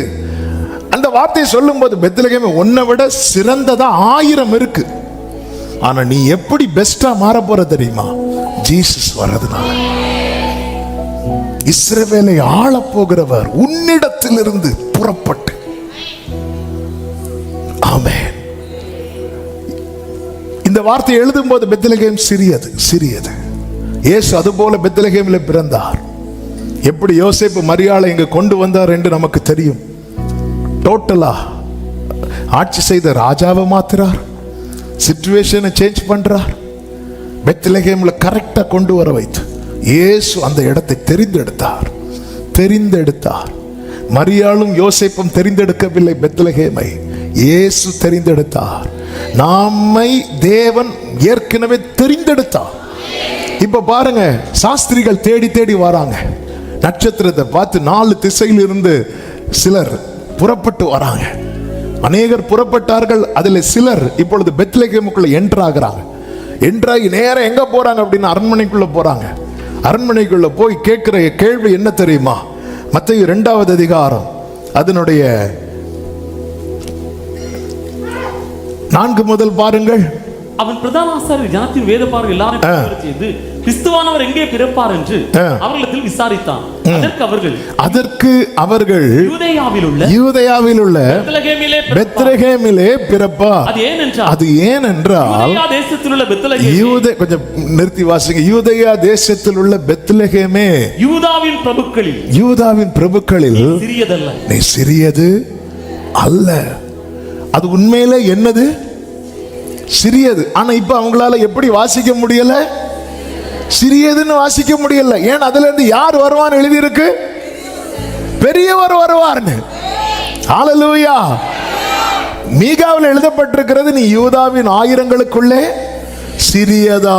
அந்த வார்த்தையை சொல்லும் போது பெத்லகேமே உன்னை விட சிறந்ததா 1000 இருக்கு. ஆனா நீ எப்படி பெஸ்டா மாற போற தெரியுமா? ஜீசஸ் வர்றதுனால. இஸ்ரவேலை ஆள போகிறவர் உன்னிடத்திலிருந்து புறப்பட்டு. ஆமென். இந்த வார்த்தை எழுதும் போது பெத்லகேம் சிறியது, சிறியது. இயேசு அதுபோல பெத்லகேமில் பிறந்தார். எப்படி யோசேப்பு மரியாளை இங்கு கொண்டு வந்தார் என்று நமக்கு தெரியும். டோட்டலா ஆட்சி செய்த ராஜாவை மாத்துறார், சிச்சுவேஷனை சேஞ்ச் பண்றார். பெத்லகேம்ல கரெக்டா கொண்டு வர வைத்து இயேசு அந்த இடத்தை தெரிந்தெடுத்தார், தெரிந்தெடுத்தார். மரியாளும் யோசேப்பும் தெரிந்தெடுக்கவில்லை பெத்லகேமை, இயேசு தெரிந்தெடுத்தார். நம்மை தேவன் ஏற்கனவே தெரிந்தெடுத்தார். இப்ப பாருங்க, சாஸ்திரிகள் தேடி தேடி வராங்க. நட்சத்திரத்தை பார்த்து 4 திசையில் இருந்து சிலர் புறப்பட்டு வராங்க. அநேகர் புறப்பட்டார்கள். அதில் சிலர் இப்பொழுது பெத்லகேமுக்குள்ள என்ட்ராகிறாங்க. என்ட்ராகி நேரம் எங்க போறாங்க அப்படின்னு அரண்மனைக்குள்ள போறாங்க. அரண்மனைக்குள்ள போய் கேட்கிற கேள்வி என்ன தெரியுமா? மத்தேயு 2வது அதிகாரம் அதனுடைய 4 முதல் பாருங்கள். அவன் பிரதான ஆசாரியர் ஜனத்தின் வேதபாரகர் எல்லாரும் செய்து கிறிஸ்துவானவர் எங்கே பிறப்பார் என்று அவர்களிடத்தில் விசாரித்தான். அதற்கு அவர்கள் யூதேயாவில் உள்ள பெத்லகேமிலே பிறப்பார். அது ஏனென்றால் கொஞ்சம் நிறுத்தி வாசிங்க. யூதேயா தேசத்தில் உள்ள பெத்லகேமே யூதாவின் பிரபுக்களில் நீ சிறியது அல்ல. அது உண்மையிலே என்னது? சிறியது. ஆனா இப்ப அவங்களால எப்படி வாசிக்க முடியல? சிறியதுன்னு வாசிக்க முடியல. ஏன்? அதுல இருந்து யார் வருவான்னு எழுதி இருக்கு? பெரியவர் வருவார்னு. ஹல்லேலூயா. மீகாவில் எழுதப்பட்டிருக்கிறது, நீ யூதாவின் ஆயிரங்களுக்குள்ளே சிறியதா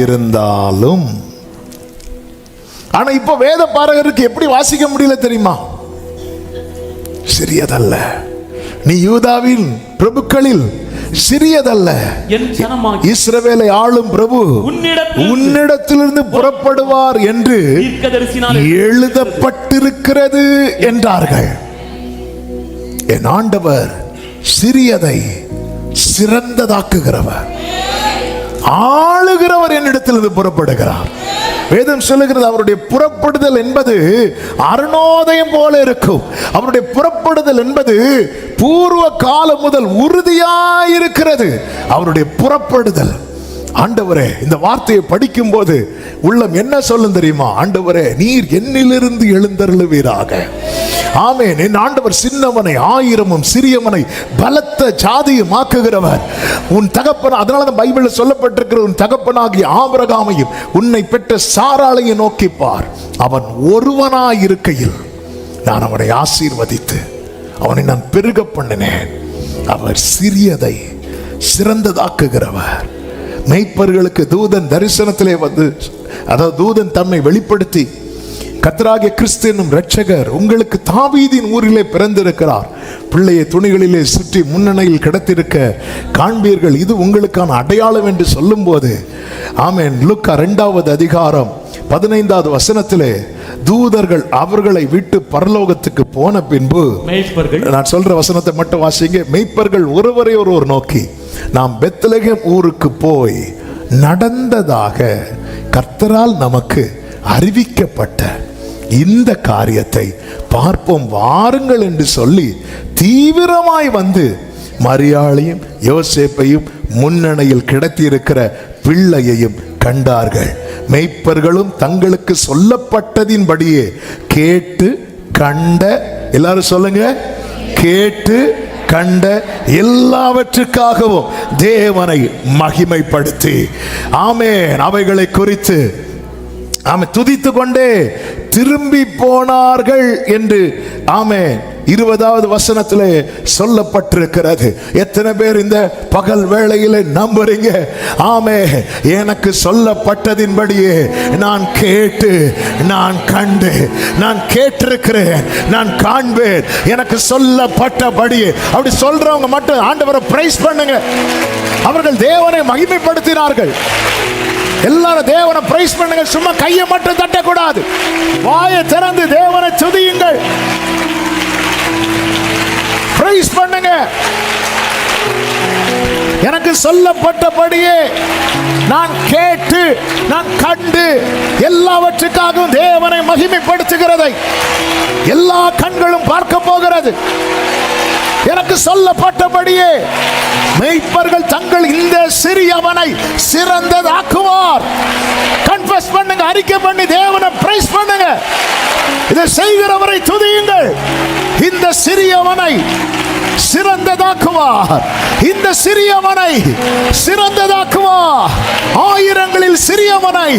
இருந்தாலும். ஆனா இப்ப வேத பாரகருக்கு எப்படி வாசிக்க முடியல தெரியுமா? சிறியதல்ல, நீ யூதாவின் பிரபுக்களில் சிறியதல்ல. இஸ்ரவேலை ஆளும் பிரபு உன்னிடத்திலிருந்து புறப்படுவார் என்று எழுதப்பட்டிருக்கிறது என்றார்கள். என் ஆண்டவர் சிறியதை சிறந்ததாக்குகிறவர், ஆளுகிறவர் என்னிடத்திலிருந்து புறப்படுகிறார். வேதம் சொல்லுகிறது, அவருடைய புறப்படுதல் என்பது அருணோதயம் போல இருக்கும். அவருடைய புறப்படுதல் என்பது பூர்வ காலம் முதல் உறுதியாயிருக்கிறது. அவருடைய புறப்படுதல். ஆண்டவரே, இந்த வார்த்தையை படிக்கும் போது உள்ளம் என்ன சொல்லும் தெரியுமா? ஆண்டவரே, நீர் என்னிலிருந்து எழுந்தருளுவீராக. ஆமென். என் ஆண்டவர் சின்னவனை ஆயிரமும் சிறியவனை பலத்த ஜாதியும் ஆக்குகிறவர். உன் தகப்பன், அதனால பைபிளில் சொல்லப்பட்டிருக்கிற, உன் தகப்பனாகிய ஆபிரகாமையும் உன்னை பெற்ற சாராளையும் நோக்கி பார். அவன் ஒருவனாயிருக்கையில் நான் அவனை ஆசீர்வதித்து அவனை நான் பெருக பண்ணினேன். அவர் சிறியதை சிறந்ததாக்குகிறவர். மெய்ப்பர்களுக்கு தூதன் தரிசனத்திலே வந்து அதாவது தூதன் தம்மை வெளிப்படுத்தி, கர்த்தராகிய கிறிஸ்து என்னும் இரட்சகர் உங்களுக்கு தாவீதின் ஊரிலே பிறந்திருக்கிறார், பிள்ளையை துணிகளிலே சுற்றி முன்னணியில் கிடத்திருக்க காண்பீர்கள், இது உங்களுக்கான அடையாளம் என்று சொல்லும்போது, ஆமென், லூக்கா 2வது அதிகாரம் 15வது வசனத்திலே, தூதர்கள் அவர்களை விட்டு பரலோகத்துக்கு போன பின்பு, நான் சொல்ற வசனத்தை மட்டும் வாசிங்க, மெய்ப்பர்கள் ஒருவரை ஒருவர் நோக்கி, நாம் பெத்லகேம் ஊருக்கு போய் நடந்ததாக கர்த்தரால் நமக்கு அறிவிக்கப்பட்ட இந்த காரியத்தை பார்ப்போம் வாருங்கள் என்று சொல்லி தீவிரமாய் வந்து மரியாளையும் யோசேப்பையும் முன்னணியில் கிடத்தியிருக்கிற பிள்ளையையும் கண்டார்கள். மெய்ப்பர்களும் தங்களுக்கு சொல்லப்பட்டதின்படியே கேட்டு கண்ட, எல்லாரும் சொல்லுங்க, கேட்டு கண்ட எல்லாவற்றுக்காகவும் தேவனை மகிமைப்படுத்தி, ஆமென், அவைகளை குறித்து துதித்து கொண்டே திரும்பி போனார்கள் என்று, ஆமென், 20வது வசனத்திலே சொல்லப்பட்டிருக்கிறது. எத்தனை பேர் இந்த பகல் வேளையிலே நம்புறீங்க? ஆமென், எனக்கு சொல்லப்பட்டதின்படியே நான் கேட்டு, நான் கண்டு, நான் கேட்டிருக்கிறேன், நான் காண்பேன், எனக்கு சொல்லப்பட்டபடியே. அப்படி சொல்றவங்க மட்டும் ஆண்டவரை பிரைஸ் பண்ணுங்க. அவர்கள் தேவனை மகிமைப்படுத்தினார்கள். எல்லாரும் தேவனை பிரைஸ் பண்ணுங்க. சும்மா கையை மட்டும் தட்டக்கூடாது, வாயை திறந்து தேவனை துதியுங்கள், பிரைஸ் பண்ணுங்க. எனக்கு சொல்லப்பட்டபடியே நான் கேட்டு, நான் கண்டு, எல்லாவற்றுக்காகவும் தேவனை மகிமைப்படுத்துகிறதை எல்லா கண்களும் பார்க்க போகிறது. எனக்கு சொல்லப்பட்டபடியே மெய்ப்பர்கள் தங்கள் இந்த சிறியவனை சிறந்ததாக்குவார். கன்ஃபஸ் பண்ணுங்க, அறிக்கை பண்ணி தேவனை பிரைஸ் பண்ணுங்க. இதை செய்கிறவரை துதியுங்கள். இந்த சிறியவனை சிறந்ததாக்குவார், இந்த சிறியவனை சிறந்ததாக்குவார். ஆயிரங்களில் சிறியவனை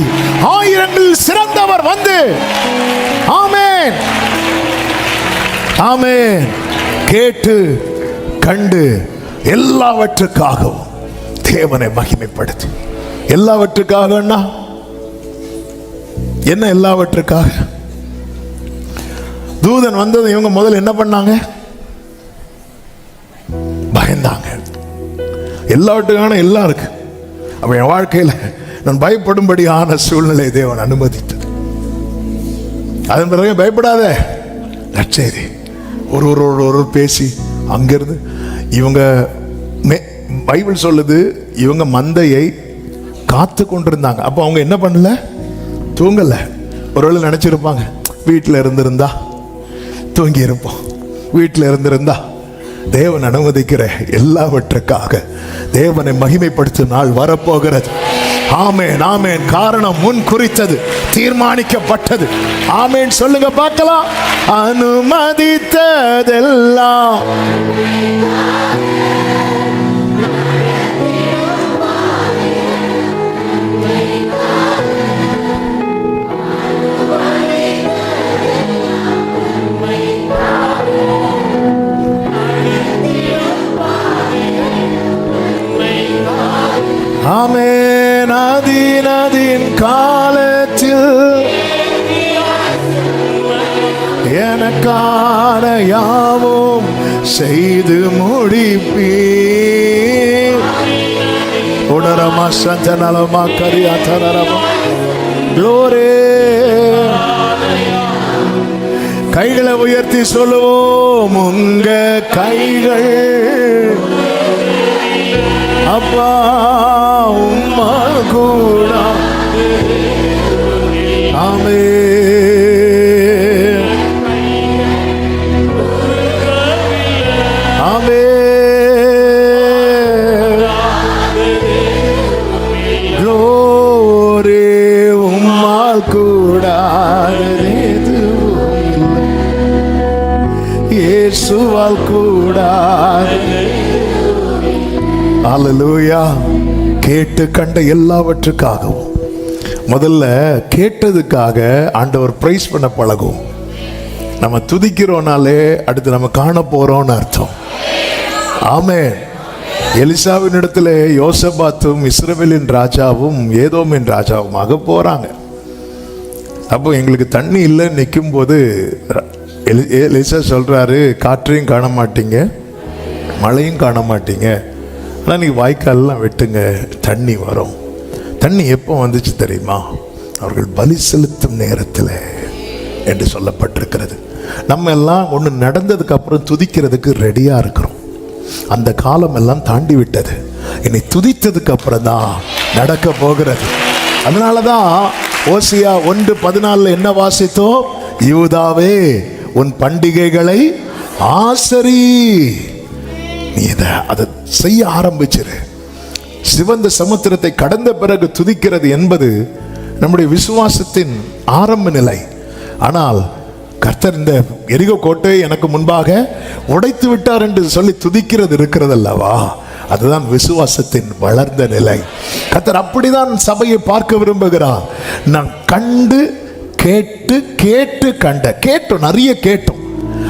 ஆயிரங்களில் சிறந்தவர் வந்து, ஆமென், ஆமென், கேட்டு கண்டு எல்லாவற்றுக்காகவும் தேவனை மகிமைப்படுத்தி. எல்லாவற்றுக்காக என்ன? எல்லாவற்றுக்காக தூதன் வந்தது. இவங்க முதல்ல என்ன பண்ணாங்க? பயந்தாங்க. எல்லாவற்றுக்கான எல்லாம் இருக்கு. அப்ப என் வாழ்க்கையில் நான் பயப்படும்படியான சூழ்நிலை தேவன் அனுமதித்தது. அதன் பிறகு பயப்படாத, நற்செய்தி ஒரு பேசி அங்கிருந்து இவங்க, பைபிள் சொல்லுது, இவங்க மந்தையை காத்து கொண்டிருந்தாங்க. அப்போ அவங்க என்ன பண்ணல? தூங்கல. ஒருவேளை நினைச்சிருப்பாங்க, வீட்டில் இருந்திருந்தா தூங்கி இருப்போம், வீட்டில் இருந்திருந்தா. தேவன் அனுமதிக்கிற எல்லாவற்றுக்காக தேவனை மகிமைப்படுத்தும் நாள் வரப்போகிறது. ஆமென், ஆமென். காரணம் முன் குறித்தது, தீர்மானிக்கப்பட்டது. ஆமென் சொல்லுங்க பார்க்கலாம். அனுமதித்ததெல்லாம் ஆமென். அதின் காலத்தில் எனக்கான யாவும் செய்து முடிப்பீர். உடரமா சந்தனலமா கரியா தரரமா க்ளோரி. கைகளை உயர்த்தி சொல்லுவோம், உங்க கைகள் அப்பா உம்மா கூட. ஆமென், ஆமென். க்ளோரி. உம்மால் கூடாதது இயேசுவால் கூடாதது. அல்லேலூயா. கேட்டு கண்ட எல்லாவற்றுக்காகவும் முதல்ல கேட்டதுக்காக ஆண்டவர் பிரைஸ் பண்ண பழகும். நம்ம துதிக்கிறோனாலே அடுத்து நம்ம காண போறோம்னு அர்த்தம். ஆமென். எலிசாவின் இடத்துல யோசபாத்தும் இஸ்ரவேலின் ராஜாவும் ஏதோமின் ராஜாவுமாக போறாங்க. அப்போ எங்களுக்கு தண்ணி இல்லைன்னு நிற்கும் போது எலிசா சொல்றாரு, காற்றையும் காண மாட்டீங்க, மழையும் காண மாட்டீங்க, ஆனால் நீங்கள் வாய்க்காலெலாம் வெட்டுங்க, தண்ணி வரும். தண்ணி எப்போ வந்துச்சு தெரியுமா? அவர்கள் பலி செலுத்தும் நேரத்தில் என்று சொல்லப்பட்டிருக்கிறது. நம்ம எல்லாம் ஒன்று நடந்ததுக்கு அப்புறம் துதிக்கிறதுக்கு ரெடியாக இருக்கிறோம். அந்த காலம் எல்லாம் தாண்டி விட்டது. இனி துதித்ததுக்கு அப்புறம் தான் நடக்க போகிறது. அதனால தான் ஓசியா 1:14 என்ன வாசித்தோம்? யூதாவே உன் பண்டிகைகளை ஆசரி. நீ அதை செய்ய ஆரம்பிச்சிரு. சிவந்த சமுத்திரத்தை கடந்த பிறகு துதிக்கிறது என்பது நம்முடைய விசுவாசத்தின் ஆரம்ப நிலை. ஆனால் கர்த்தர் இந்த எரிகோ கோட்டை எனக்கு முன்பாக உடைத்து விட்டார் என்று சொல்லி துதிக்கிறது இருக்கிறது அல்லவா, அதுதான் விசுவாசத்தின் வளர்ந்த நிலை. கர்த்தர் அப்படிதான் சபையை பார்க்க விரும்புகிறார். நான் கண்டு கேட்டு கேட்டு கேட்டோம், நிறைய கேட்டோம்.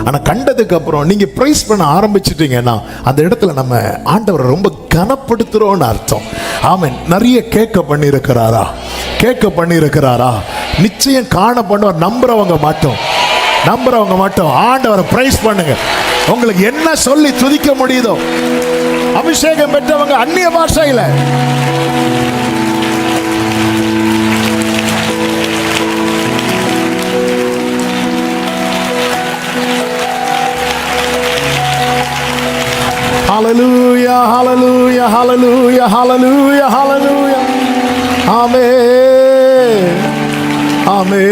ஆனால் கண்டதுக்கு அப்புறம் நீங்க பிரைஸ் பண்ண ஆரம்பிச்சிட்டீங்கன்னா அந்த இடத்துல நம்ம ஆண்டவரை ரொம்ப கனப்படுத்துறோம்னு அர்த்தம். ஆமென். நிறைய கேட்க பண்ணியிருக்கிறாரா? நிச்சயம் காண பண்ணுவார். நம்புறவங்க மட்டும் ஆண்டவரை பிரைஸ் பண்ணுங்க. உங்களுக்கு என்ன சொல்லி துதிக்க முடியுதோ, அபிஷேகம் பெற்றவங்க அந்நிய பாஷையில, Hallelujah, hallelujah, hallelujah, hallelujah, hallelujah. Amen. ആമേ.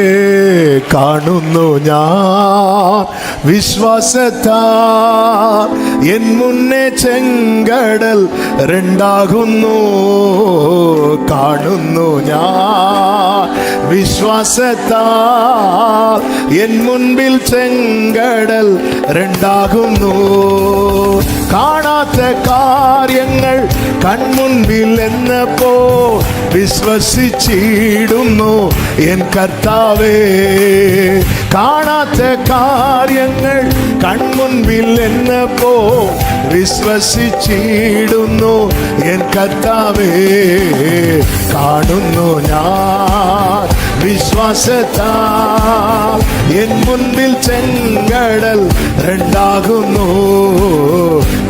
കാണുന്നു ഞാൻ വിശ്വാസത്താൽ എൻ മുന്നേ ചെങ്കടൽ രണ്ടാകുന്നു. കാണുന്നു ഞാൻ വിശ്വാസത്താൽ എൻ മുൻപിൽ ചെങ്കടൽ രണ്ടാകുന്നു. കാണാത്ത കാര്യങ്ങൾ കൺമുൻപിൽ എന്നപ്പോ വിശ്വസിച്ചിടുന്നു എൻ കർത്താവേ. കാണാത്ത കാര്യങ്ങൾ കൺമുൻപിൽ എന്നപ്പോ വിശ്വസിച്ചിടുന്നു എൻ കർത്താവേ. കാണുന്നു ഞാൻ വിശ്വാസത്താൽ എൻ മുൻപിൽ ചെങ്കടൽ രണ്ടാകുന്നു.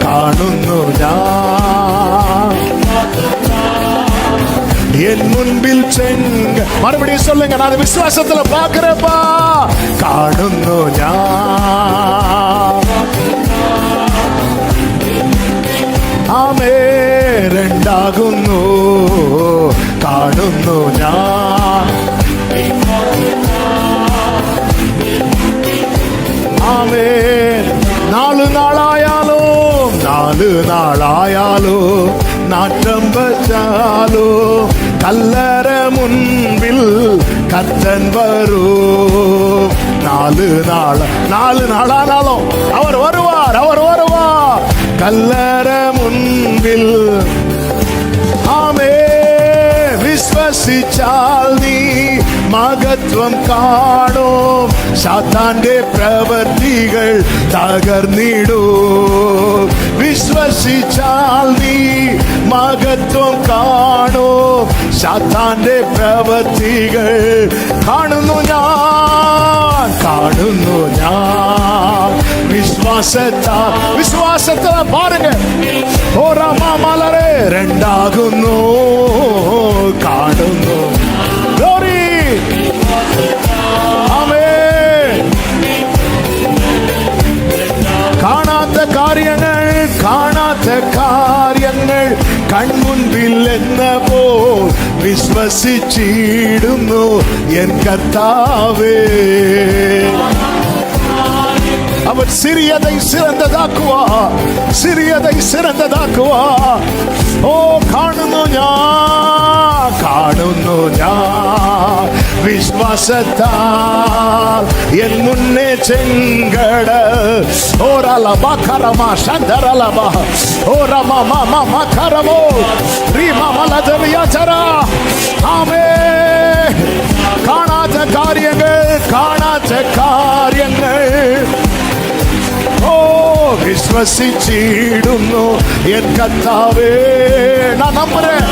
കാണുന്നു ഞാൻ என் முன்பில் செங்க. மறுபடியும் சொல்லுங்க, நான் விசுவாசத்துல பாக்குறப்பா. കാണുന്നു ഞാൻ ആമേ രണ്ടാകുന്നു. കാണുന്നു ഞാൻ ആമേ. 4 നാളായാലും നാറ്റം വച്ചാലും കല്ലറ മുൻപിൽ കർത്തൻ വരും. 4 നാളാനാലും അവർ வருவார். കല്ലറ മുൻപിൽ ആമേ. വിശ്വസിച്ചാൽ നീ മഹത്വം കാണും. സാത്താന്റെ പ്രവൃത്തികൾ തകർന്നിടും. വിശ്വസിച്ചാൽ നീ മഹത്വം കാണും. സാത്താന്റെ പ്രവൃത്തികൾ കാണുന്നു ഞാൻ വിശ്വാസത്താൽ பாருங்க. ஓராமா மலரே ரெண்டாகுന്നു. കാണുന്നു. Glory. Amen. കാണാത്ത കാര്യങ്ങൾ കൺമുൻപിൽ എന്നപ്പോ വിശ്വസിച്ചിടുന്നു എൻ കർത്താവേ. அவர் சிறியதை சிறந்ததாக்குவார். ஓ കാണുന്നു ഞാൻ വിശ്വാസത്താൽ എൻ മുന്നേ ചെങ്കടൽ. ഓരലബ കരമ ശന്തരലബ ഓരമ മമ കരമോ റീമമലദവിയചര. ആമേ. കാണാത്ത കാര്യങ്ങൾ ഓ വിശ്വസിച്ചിടുന്നു എൻ കർത്താവേ. நான் நம்புறேன்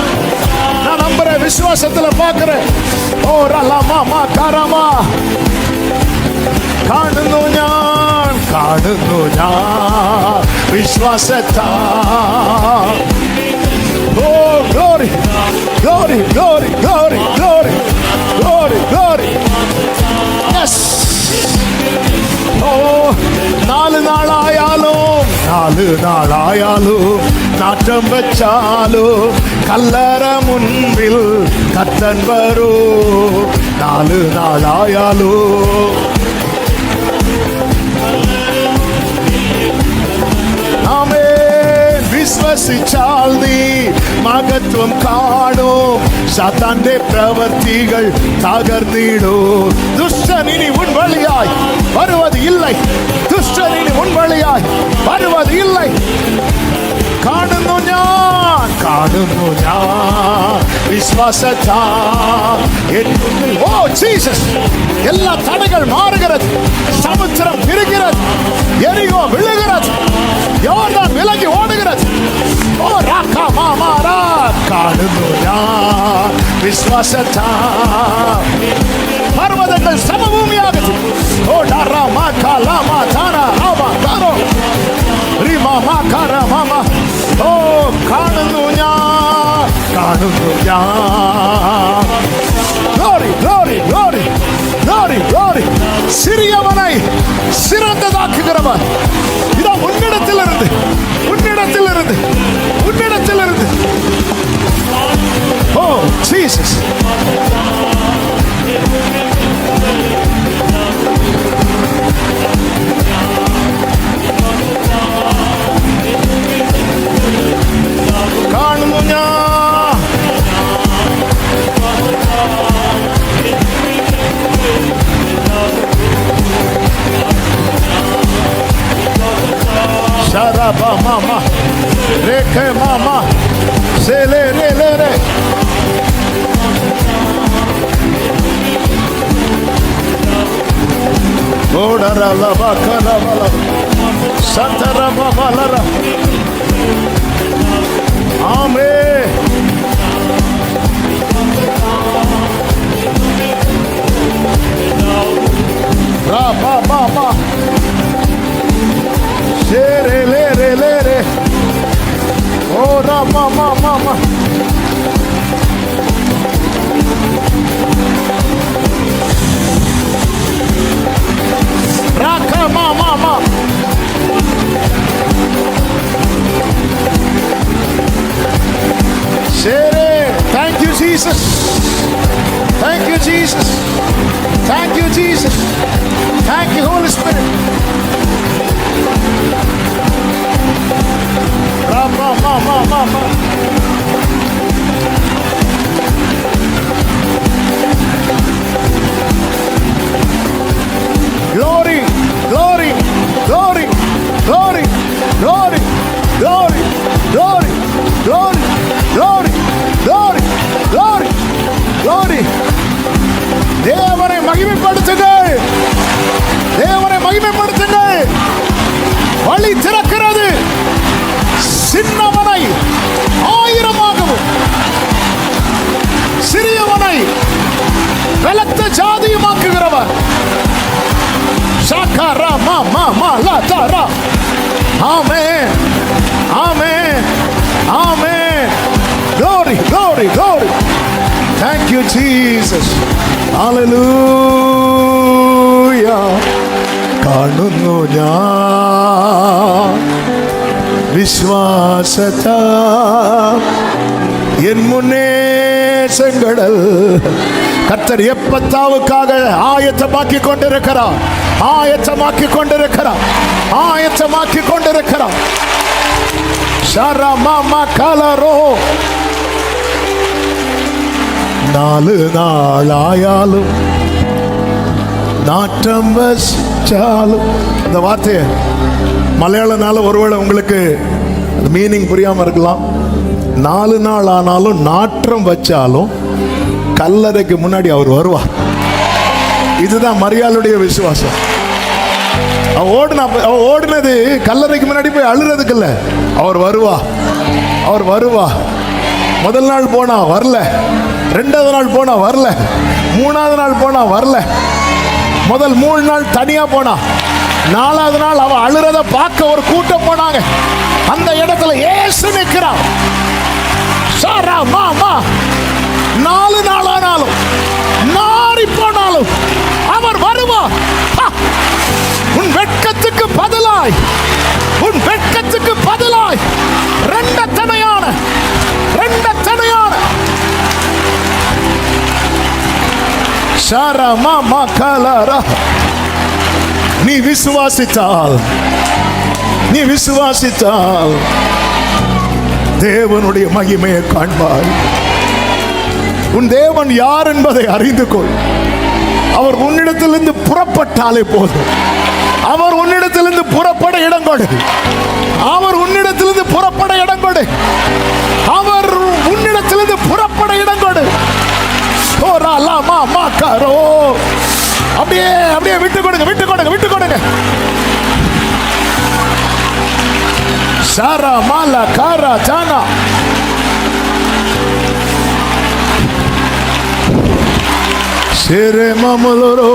விசுவாசத்துல பார்க்கிறேன். ഓ റലമാ കരമാ കാണുന്നു ഞാൻ വിശ്വാസത്താ. Oh glory glory glory glory glory glory glory. Yes. Oh 4 നാളായാലും നാട്ടം വെച്ചാലും കല്ലറ മുൻപിൽ കത്തൻ വരൂ. 4 നാളായാലും ആമേൻ. വിശ്വസിച്ചാൽ നീ മഹത്വം കാണും. സാത്താന്റെ പ്രവൃത്തികൾ തകർന്നിടും. ദുഷ്ടൻ ഇനി ഉൻ വഴിയായി வருவது இல்லை. துஷ்டன் இனி உன் வழியாய் வருவது இல்லை. കാണുന്നു ഞാൻ വിശ്വാസത്താ. ஓ ஜீசஸ். எல்லா தடைகள் மாறுகிறது. சமுத்திரம் பிரிகிறது. எரிகோ விழுகிறது. யோர்தான் விலகி ஓடுகிறது. ஓ ராக்கா மாமாரா. കാണുന്നു ഞാൻ விசுவாசத்தா. பர்வதங்கள் சமபூமியாகுது. ஓ டாரா மாகா லாமா தாரா ஆமா தாரோ ரீமா மாகாரா மாமா. ஓ കാണുന്നു ഞാൻ glory glory glory glory glory. சிறியவனை சிறந்ததாக்குகிறவர் இதோ உன்னிடத்திலிருந்து. ஓ ஜீசஸ். കാണുന്നു ഞാൻ. ശരബ മാമ രേഖ മാമ സെലെ രെ ലെ രെ. ഓടര ലബ കലബല സന്തര ബലര. ആമേൻ. रे. ओ रामा मामा मा. राका मामा मा. शेरे. Thank you Jesus. Thank you Jesus. Thank you Jesus. Thank you Holy Spirit. Rama mama mama. Glory glory glory glory glory glory glory glory glory glory glory glory. தேவனை மகிமைப்படுத்துங்கள். தேவனை மகிமைப்படுத்துங்கள். வழி திறக்கிறது. சின்னவனை 1000ஆகவும் சிறியவனை பலத்த ஜாதியுமாக்குகிறவர். ஷாகாரா மாமா மாலா தாரா. ஆமென் ஆமென் ஆமென். glory glory glory. Thank you Jesus. Hallelujah. കാണുന്നു ഞാൻ விசுவாசத்தா. என் முன்னே செங்கடல் கர்த்தர் எப்பத்தாவுக்காக ஆயத்தமாக்கி கொண்டிருக்கிறார். ஆயத்தமாக்கி கொண்டிருக்கிறார். ஆயத்தமாக்கி கொண்டிருக்கிறார். ஷரா மாமா கலரோ. 4 நாளாயாலும் நாட்டம் வச்சாலும். இந்த வார்த்தையை மலையாளனால ஒருவேளை உங்களுக்கு மீனிங் புரியாம இருக்கலாம். 4 நாள் ஆனாலும் நாற்றம் வச்சாலும் கல்லறைக்கு முன்னாடி அவர் வருவார். இதுதான் மரியாளுடைய விசுவாசம். அவ ஓடினது கல்லறைக்கு முன்னாடி போய் அழுறதுக்கு இல்ல. அவர் வருவா. முதல் நாள் போனா வரல. ரெண்டாவது நாள் போனா வரல, மூணாவது நாள் போனா வரல, முதல் 3 நாள் தனியா போனா, 4வது நாள் அவ அழுறத பார்க்க ஒரு கூட்டம் போனாங்க. அந்த இடத்துல இயேசு நிற்கிறார். சாரா மாமா 4 நாள் ஆனாலும் நாரி போனாலும் அவர் வருவார். உன் வெட்கத்துக்கு பதிலாய், உன் வெட்கத்துக்கு பதிலாய் ரெண்டத்தனையான சாரா மாமா கலரா. நீ விசுவாசித்தால், நீ விசுவாசித்தால் தேவனுடைய மகிமையை காண்பாய். உன் தேவன் யார் என்பதை அறிந்து கொள். அவர் உன்னிடத்திலிருந்து புறப்பட்டாலே போதும். அவர் உன்னிடத்திலிருந்து புறப்பட இடம் கொடு. அவர் உன்னிடத்திலிருந்து புறப்பட இடம் கொடு. அவர் உன்னிடத்திலிருந்து புறப்பட இடம் கொடு. அப்படியே அப்படியே விட்டு கொடுங்க, விட்டு கொடுங்க, விட்டு கொடுங்க. சாரா மாலா காரா ஜானா. சேரே மாமலோரோ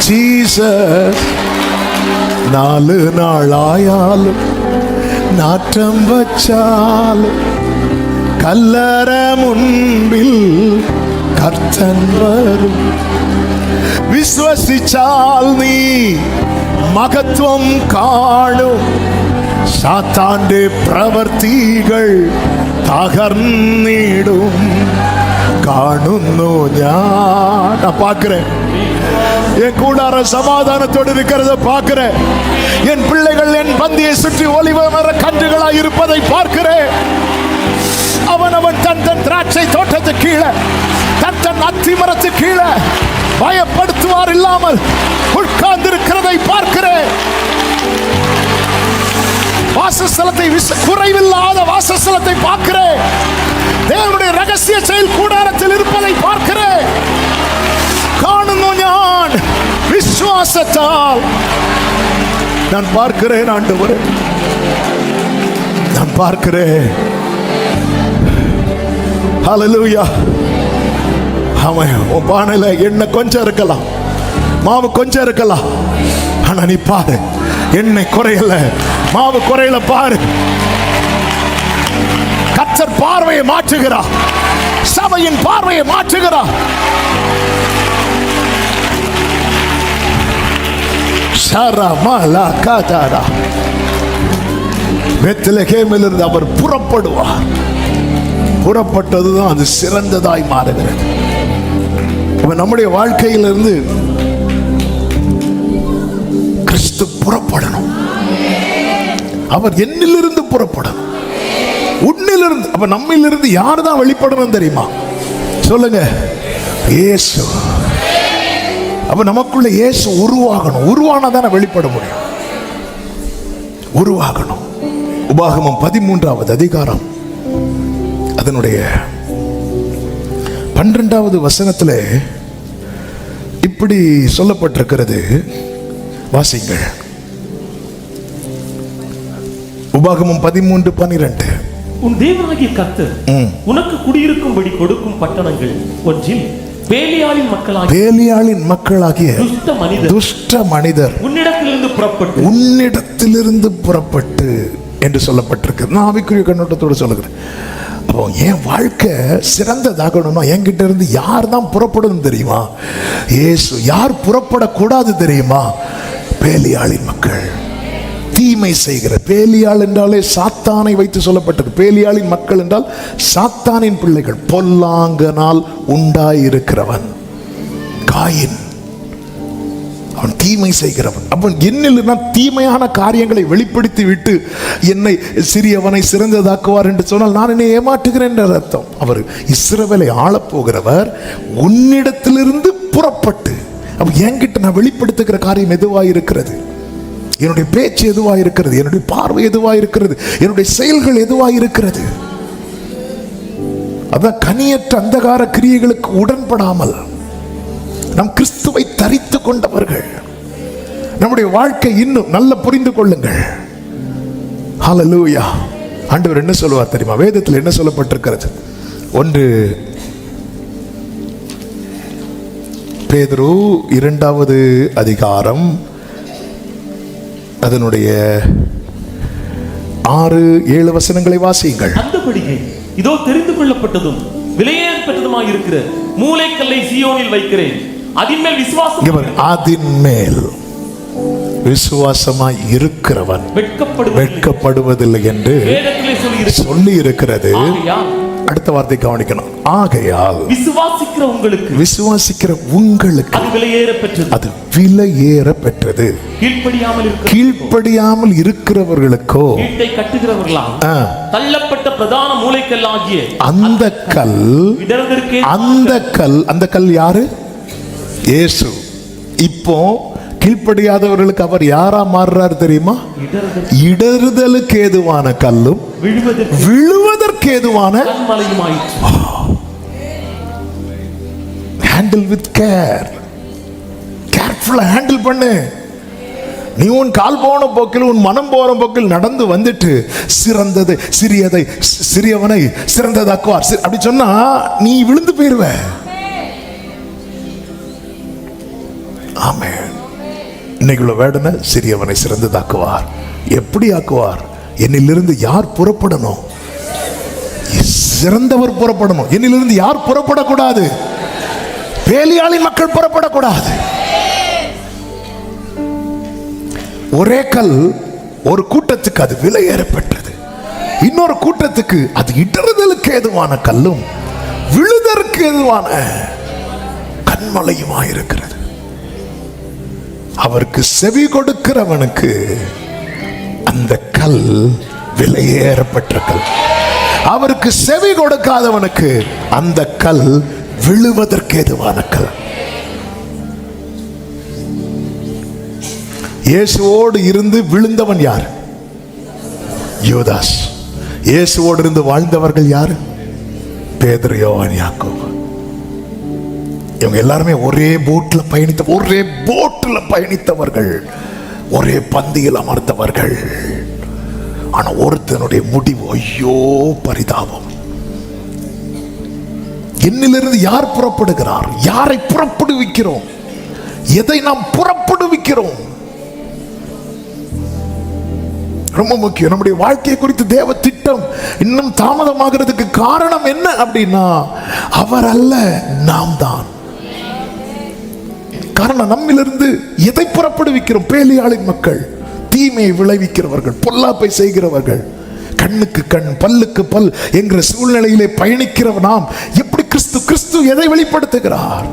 ஜீசஸ். 4 நாள் ஆயாலும் நாட்டம் வச்சாலும் கல்லற முன்பில் கர்த்தன் வரும். விசுவசிச்சால் நீ மகத்துவம் காணும். சாத்தாண்டே பிரவர்த்திகள் തകർന്നിടും കാണുന്നു ഞാൻ பார்க்கிறேன். என் கூடார சமாதானத்தோடு இருக்கிறத பார்க்கிறேன். என் பிள்ளைகள் என் பந்தியை சுற்றி ஒலிவ மர கன்றுகளாய் இருப்பதை பார்க்கிறேன். அவன் தன் திராட்சை தோட்டத்து கீழே, தன் அத்தி மரத்து கீழே பயப்படுத்துவார் இல்லாமல் உட்கார்ந்திருக்கிறதை பார்க்கிறேன். வாசஸ்தலத்தை குறைவில்லாத வாசஸ்தலத்தை பார்க்கிறேன். தேவனுடைய ரகசிய செயல் கூடாரத்தில் இருப்பதை பார்க்கிறேன். കാണുന്നു ഞാൻ വിശ്വാസത്താൽ. நான் பார்க்கிறேன் ஆண்டவரே, நான் பார்க்கிறேன். ஹல்லேலூயா. ஆமென். உன் பானையில எண்ணெய் கொஞ்சம் இருக்கலாம், மாவு கொஞ்சம் இருக்கலாம், ஆனா நீ பாரு, எண்ணெய் குறையல, மாவு குறையல. பாரு, கர்த்தர் பார்வையை மாற்றுகிறார், சபையின் பார்வையை மாற்றுகிறார். பெத்லகேமிலிருந்து அவர் புறப்படுவார். புறப்பட்டதுதான் அது சிறந்ததாய் மாறுகிறது. நம்முடைய வாழ்க்கையிலிருந்து கிறிஸ்து புறப்படணும். அவர் என்னிலிருந்து புறப்படணும், உன்னிலிருந்து. அப்ப நம்மிலிருந்து யார் தான் வெளிப்படணும் தெரியுமா? சொல்லுங்க, இயேசு. அப்ப நமக்குள்ள இயேசு உருவாகணும். உருவானதான வெளிப்பட முடியும். உருவாகணும். உபாகமம் 13வது அதிகாரம் அதனுடைய 12வது வசனத்திலே இப்படி சொல்லப்பட்டிருக்கிறது. வாசிங்கள். உபாகமம் 13:12. உன் தேவனாகிய கர்த்தர் உனக்கு குடியிருக்கும்படி கொடுக்கும் பட்டணங்கள் ஒன்றில் பேலியாளின் மக்களாகிய துஷ்ட மனிதர் உன்னிடத்திலிருந்து புறப்பட்டு என்று சொல்லப்பட்டிருக்கு. நான் ஆவிக்குரிய கண்ணோட்டத்தோடு சொல்லுகிறேன். அப்போ என் வாழ்க்கை சிறந்ததாகணும்னா என்கிட்ட இருந்து யார் தான் புறப்படணும் தெரியுமா? இயேசு. யார் புறப்படக்கூடாது தெரியுமா? பேலியாளின் மக்கள், தீமை செய்கிற. பேலியாள் என்றாலே சாத்தானை வைத்து சொல்லப்பட்டது. பேலியாளின் மக்கள் என்றால் சாத்தானின் பிள்ளைகள், பொல்லாங்கனால் உண்டாயிருக்கிறவன் காயின். அவன் தீமை செய்கிறவன். அவன் என்னில் தீமையான காரியங்களை வெளிப்படுத்தி விட்டு என்னை சிறியவனை சிறந்ததாக்குவார் என்று சொன்னால் நான் என்னை ஏமாற்றுகிறேன் என்ற அர்த்தம். அவர் இஸ்ரவேலை ஆளப்போகிறவர் உன்னிடத்திலிருந்து புறப்பட்டு. அப்ப என்கிட்ட நான் வெளிப்படுத்துகிற காரியம் எதுவாக இருக்கிறது? என்னுடைய பேச்சு எதுவாக இருக்கிறது? என்னுடைய பார்வை எதுவாக இருக்கிறது? என்னுடைய செயல்கள் எதுவாக இருக்கிறது? அதான் கனியற்ற அந்தகார கிரியைகளுக்கு உடன்படாமல் நம் கிறிஸ்துவை தரித்து கொண்டவர்கள். நம்முடைய வாழ்க்கை இன்னும் நல்ல புரிந்து கொள்ளுங்கள். ஹல்லேலூயா. ஆண்டவர் என்ன சொல்லுவார் தெரியுமா? வேதத்தில் என்ன சொல்லப்பட்டிருக்கிறது? ஒன்று பேதுரு 2வது அதிகாரம் அதனுடைய 6-7 வசனங்களை வாசியுங்கள். அந்தபடியே இதோ தெரிந்து கொள்ளப்பட்டதும் விலையேறப்பட்டதுமாய் இருக்கிற மூலைக்கல்லை சீயோனில் வைக்கிறேன், அதின்மேல் விசுவாசம் அதின்மேல் விசுவாசமாய் இருக்கிறவன் வெட்கப்படுவதில்லை என்று சொல்லி இருக்கிறது. அடுத்த வார்த்தை கவனிக்கணும். ஆகையால் விசுவாசிக்கிற உங்களுக்கு அது விலையேற பெற்றது. கீழ்ப்படியாமல் இருக்கிறவர்களுக்கோ தள்ளப்பட்ட பிரதான மூலைக்கல்லாகிய அந்த கல் யாரு? இயேசு. இப்போ கீழ்ப்படியாதவர்களுக்கு அவர் யாரா மாறுறார் தெரியுமா? இடறுதலுக்கு ஏதுவான கல்லும் விழுவதற்கு ஏதுவான ஹேண்டில் வித் கேர். கேர்ஃபுல்லா ஹேண்டில் பண்ணு. நீ உன் கால் போன போக்கில் உன் மனம் போற போக்கில் நடந்து வந்துட்டு சிறியவனை சிறந்ததாக்குவார் அப்படி சொன்னா நீ விழுந்து போயிருவ. ஆமென். இன்னைக்குள்ள வேடனை சிறியவனை சிறந்ததாக்குவார். எப்படி ஆக்குவார்? என்னிலிருந்து யார் புறப்படணும்? சிறந்தவர் புறப்படணும். என்னிலிருந்து யார் புறப்படக்கூடாது? பேலியாளின் மக்கள் புறப்படக்கூடாது. ஒரே கல் ஒரு கூட்டத்துக்கு அது விலையேறப்பட்டது, இன்னொரு கூட்டத்துக்கு அது இடறுதலுக்கு ஏதுவான கல்லும் விழுதற்கு ஏதுவான கண்மலையுமாயிருக்கிறது. அவருக்கு செவி கொடுக்கிறவனுக்கு அந்த கல் விலையேறப்பட்ட கல். அவருக்கு செவி கொடுக்காதவனுக்கு அந்த கல் விழுவதற்கு ஏதுவான கல். இயேசுவோடு இருந்து விழுந்தவன் யார்? யூதாஸ். இயேசுவோடு இருந்து வாழ்ந்தவர்கள் யார்? பேதுரு, யோவான், யாக்கோபு. இவங்க எல்லாருமே ஒரே போட்டில் பயணித்தவர்கள், ஒரே பந்தியில் அமர்ந்தவர்கள். ஆனா ஒருத்தனுடைய முடிவு ஐயோ பரிதாபம். என்னிலிருந்து யார் புறப்படுகிறார்? யாரை புறப்படுவிக்கிறோம்? எதை நாம் புறப்படுவிக்கிறோம்? ரொம்ப முக்கியம். நம்முடைய வாழ்க்கையை குறித்து தேவ திட்டம் இன்னும் தாமதமாகிறதுக்கு காரணம் என்ன அப்படின்னா அவர் அல்ல, நாம் தான் காரணம். நம்மிலிருந்து எதை புறப்படுவிக்கிறோம்? பேலியாளின் மக்கள், தீமையை விளைவிக்கிறவர்கள், பொல்லாப்பை செய்கிறவர்கள், கண்ணுக்கு கண் பல்லுக்கு பல் என்கிற சூழ்நிலையிலே பயணிக்கிற நாம் எப்படி கிறிஸ்து எதை வெளிப்படுத்துகிறார்?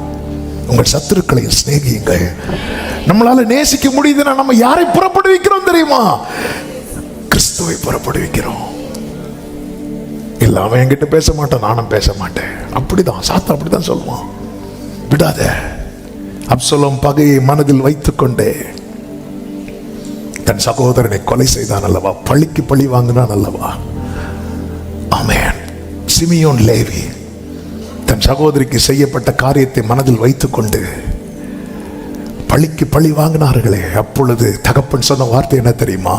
உங்கள் சத்துருக்களை சிநேகியுங்கள். நம்மளால நேசிக்க முடியுதுன்னா நம்ம யாரை புறப்படுவிக்கிறோம் தெரியுமா? கிறிஸ்துவை புறப்படுவிக்கிறோம். இல்ல அவன் என்கிட்ட பேச மாட்டான், நானும் பேச மாட்டேன், அப்படிதான் சாத்தான் அப்படிதான் சொல்லுவான். விடாத. அப்சலோம் பகையை மனதில் வைத்துக் கொண்டே தன் சகோதரனை கொலை செய்தான் அல்லவா? பழிக்கு பழி வாங்கினான் அல்லவா? ஆமென். சிமியோன் லேவி தன் சகோதரிக்கு செய்யப்பட்ட காரியத்தை மனதில் வைத்துக் கொண்டு பழிக்கு பழி வாங்கினார்களே. அப்பொழுது தகப்பன் சொன்ன வார்த்தை என்ன தெரியுமா?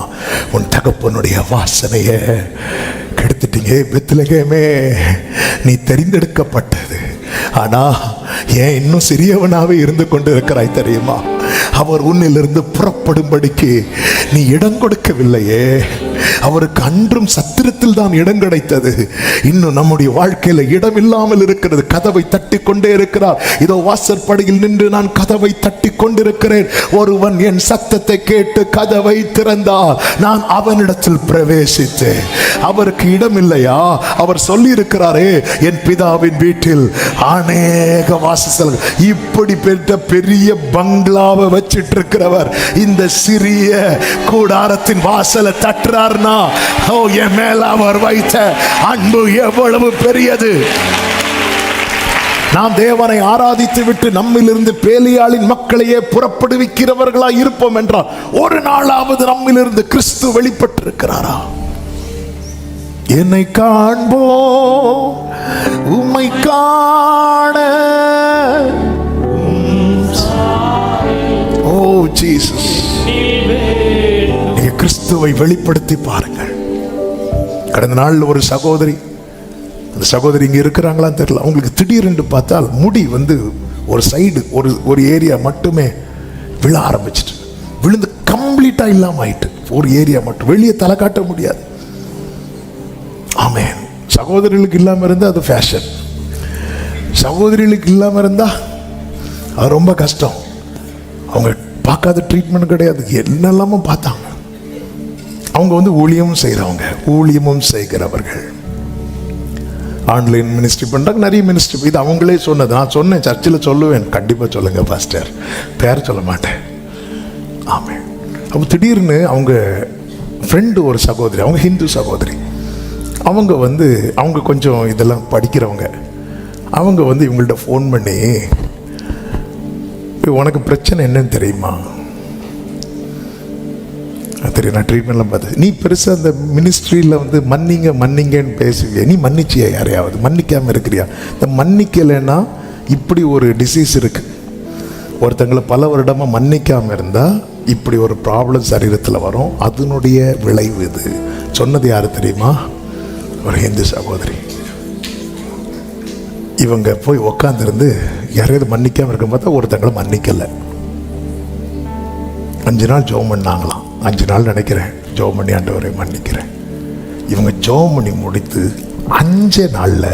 உன் தகப்பனுடைய வாசனையை கெடுத்துட்டீங்க பெத்லகேமே, நீ தெரிந்தெடுக்கப்பட்டது, ஆனா ஏன் இன்னும் சிறியவனாவே இருந்து கொண்டு இருக்கிறாய் தெரியுமா? அவர் உன்னிலிருந்து புறப்படும்படிக்கு நீ இடம் கொடுக்கவில்லையே. அவருக்கு அன்றும் சத்திரத்தில் தான் இடம் கிடைத்தது. இன்னும் நம்முடைய வாழ்க்கையில இடம் இல்லாமல் இருக்கிறது. கதவை தட்டி கொண்டே இருக்கிறார். இதோ வாசற்படியில் நின்று நான் கதவை தட்டி கொண்டிருக்கிறேன். ஒருவன் என் சத்தத்தை கேட்டு கதவை திறந்தால் நான் அவனிடத்தில் பிரவேசித்தேன். அவருக்கு இடம் இல்லையா? அவர் சொல்லி இருக்கிறாரே, என் பிதாவின் வீட்டில் அநேக வாசஸ்தலங்கள். இப்படி பெரிய பங்களாவை வச்சிட்டு இருக்கிறவர் இந்த சிறிய கூடாரத்தின் வாசலை தட்டுறார்னா என் மேல அவர் வைத்த அன்பு எவ்வளவு பெரியது. நாம் தேவனை ஆராதித்து விட்டு நம்மிலிருந்து பேலியாளின் மக்களையே புறப்படுவிக்கிறவர்களாய் இருப்போம் என்றால் ஒரு நாளாவது நம்மிலிருந்து கிறிஸ்து வெளிப்பட்டிருக்கிறாரா? என்னை காண்போ உம்மை காண. ஓ ஜீசஸ், நீங்க கிறிஸ்துவை வெளிப்படுத்தி பாருங்கள். கடந்த நாள் ஒரு சகோதரி அந்த சகோதரி இங்கே இருக்கிறாங்களான்னு தெரியல. அவங்களுக்கு திடீரென்று பார்த்தால் முடி வந்து ஒரு சைடு ஒரு ஏரியா மட்டுமே விழ ஆரம்பிச்சிட்டு, விழுந்து கம்ப்ளீட்டாக இல்லாமல் ஆயிட்டு. ஒரு ஏரியா மட்டும் வெளியே தலை காட்ட முடியாது. ஆமென். சகோதரிகளுக்கு இல்லாமல் இருந்தால் அது ஃபேஷன், சகோதரிகளுக்கு இல்லாமல் இருந்தால் அது ரொம்ப கஷ்டம். அவங்க பார்க்காத ட்ரீட்மெண்ட் கிடையாது, என்னெல்லாமோ பார்த்தாங்க. அவங்க வந்து ஊழியமும் செய்கிறவர்கள், ஆன்லைன் மினிஸ்ட்ரி பண்ணுறாங்க, நிறைய மினிஸ்ட்ரி. இது அவங்களே சொன்னது. நான் சொன்னேன், சர்ச்சில் சொல்லுவேன், கண்டிப்பாக சொல்லுங்கள் பாஸ்டர், பேர் சொல்ல மாட்டேன். ஆமாம். அப்போ திடீர்னு அவங்க ஃப்ரெண்டு ஒரு சகோதரி, அவங்க ஹிந்து சகோதரி, அவங்க கொஞ்சம் இதெல்லாம் படிக்கிறவங்க. அவங்க வந்து இவங்கள்ட்ட ஃபோன் பண்ணி, உனக்கு பிரச்சனை என்னன்னு தெரியுமா? தெரியும், நான் ட்ரீட்மெண்ட்லாம் பார்த்து, நீ பெருசாக அந்த மினிஸ்ட்ரியில் வந்து மன்னிங்கன்னு பேசுவியா? நீ மன்னிச்சியா யாரையாவது? மன்னிக்காமல் இருக்கிறியா? இந்த மன்னிக்கலைன்னா இப்படி ஒரு டிசீஸ் இருக்குது. ஒருத்தங்களை பல வருடமாக மன்னிக்காமல் இருந்தால் இப்படி ஒரு ப்ராப்ளம் சரீரத்தில் வரும். அதனுடைய விளைவு இது. சொன்னது யாரு தெரியுமா? ஒரு ஹிந்து சகோதரி. இவங்க போய் உக்காந்துருந்து யாரையாவது மன்னிக்காமல் இருக்க பார்த்தா ஒருத்தங்களை மன்னிக்கலை. 5 நாள் ஜெபம் பண்ணாங்களாம். 5 நாள் நினைக்கிறேன் ஜெபம் பண்ணி, ஆண்டவரை மன்னிக்கிறேன். இவங்க ஜெபம் பண்ணி முடித்து 5 நாளில்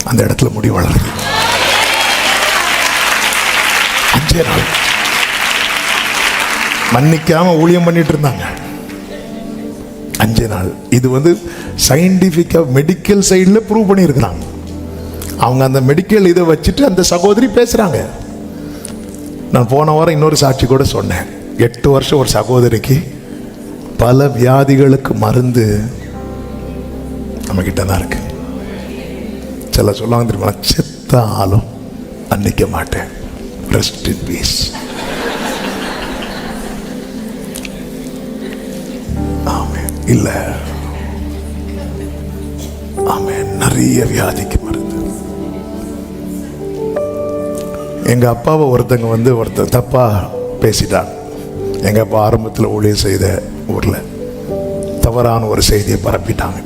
அந்த இடத்துல முடி வளருது. 5 நாள் மன்னிக்காம ஊழியம் பண்ணிட்டு இருந்தாங்க. 5 நாள். இது வந்து சயின்டிஃபிக்காக மெடிக்கல் சைடில் ப்ரூவ் பண்ணியிருக்கிறாங்க. அவங்க அந்த மெடிக்கல் இதை வச்சுட்டு அந்த சகோதரி பேசுகிறாங்க. நான் போன வாரம் இன்னொரு சாட்சி கூட சொன்னேன். 8 வருஷம் ஒரு சகோதரிக்கு பல வியாதிகளுக்கு மருந்து நம்மக்கிட்ட தான் இருக்கு. சில சொல்லுவாங்க தெரியுமா, செத்தாலும் மன்னிக்க மாட்டேன், ரெஸ்ட் இன் பீஸ். ஆமே இல்லை, ஆமே. நிறைய வியாதிக்கு மருந்து. எங்க அப்பாவை ஒருத்தர் தப்பா பேசிட்டாங்க. எங்கள் அப்பா ஆரம்பத்தில் ஊழியர் செய்த ஊரில் தவறான ஒரு செய்தியை பரப்பிட்டாங்க.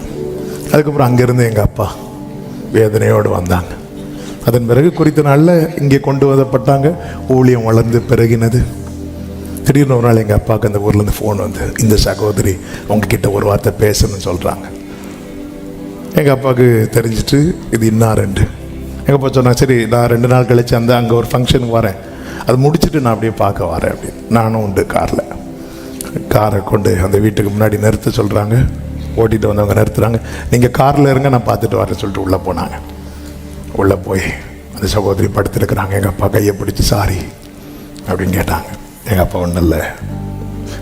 அதுக்கப்புறம் அங்கேருந்து எங்கள் அப்பா வேதனையோடு வந்தாங்க. அதன் பிறகு குறித்த நாளில் இங்கே கொண்டு வரப்பட்டாங்க. ஊழியம் வளர்ந்து பெருகினது. திடீர்னு ஒரு நாள் எங்கள் அப்பாவுக்கு அந்த ஊர்லேருந்து ஃபோன் வந்து, இந்த சகோதரி உங்ககிட்ட ஒரு வார்த்தை பேசணும்னு சொல்கிறாங்க. எங்கள் அப்பாவுக்கு தெரிஞ்சிட்டு இது இன்னாரெண்டு. எங்கள் அப்பா சொன்னாங்க, சரி நான் 2 நாள் கழித்து அங்கே ஒரு ஃபங்க்ஷனுக்கு வரேன், அது முடிச்சுட்டு நான் அப்படியே பார்க்க வரேன் அப்படின்னு. நானும் உண்டு காரை கொண்டு அந்த வீட்டுக்கு முன்னாடி நிறுத்த சொல்கிறாங்க. ஓட்டிகிட்டு வந்தவங்க நிறுத்துறாங்க. நீங்கள் காரில் இருங்க, நான் பார்த்துட்டு வரேன்னு சொல்லிட்டு உள்ளே போனாங்க. உள்ளே போய் அந்த சகோதரி படுத்துருக்குறாங்க. எங்கள் அப்பா கையை பிடிச்சி சாரி அப்படின்னு கேட்டாங்க. எங்கள் அப்பா ஒன்றும் இல்லை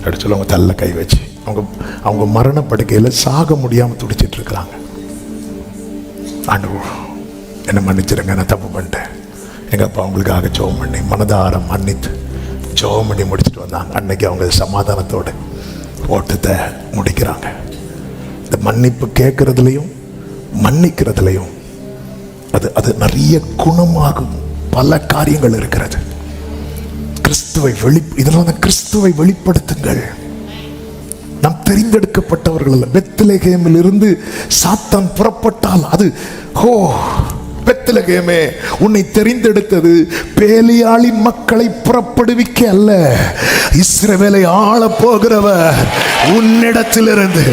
அப்படி சொல்லி அவங்க தள்ள கை வச்சு அவங்க மரணப்படுக்கையில் சாக முடியாமல் துடிச்சிட்ருக்குறாங்க. ஆண்டவர் என்னை மன்னிச்சிடுங்க, நான் தப்பு பண்ணிட்டேன். எங்கள் அப்பா அவங்களுக்காக ஜெபம் பண்ணி மனதார மன்னித்து ஜெபம் பண்ணி முடிச்சுட்டு வந்தாங்க. அன்னைக்கு அவங்க சமாதானத்தோடு ஓட்டத்தை முடிக்கிறாங்க. இந்த மன்னிப்பு கேட்கறதுலையும் மன்னிக்கிறதுலையும் அது நிறைய குணமாகும் பல காரியங்கள் இருக்கிறது. இதனால தான் கிறிஸ்துவை வெளிப்படுத்துங்கள். நாம் தெரிந்தெடுக்கப்பட்டவர்கள் அல்ல. பெத்லகேமில் இருந்து சாத்தான் புறப்பட்டால் அது பெத்லகேமே, உன்னை தெரிந்தெடுத்தது பேலியாளின் மக்களை புறப்படுவிக்க அல்ல, இஸ்ரவேலை ஆள போகிறவர் உன்னிடத்திலிருந்து.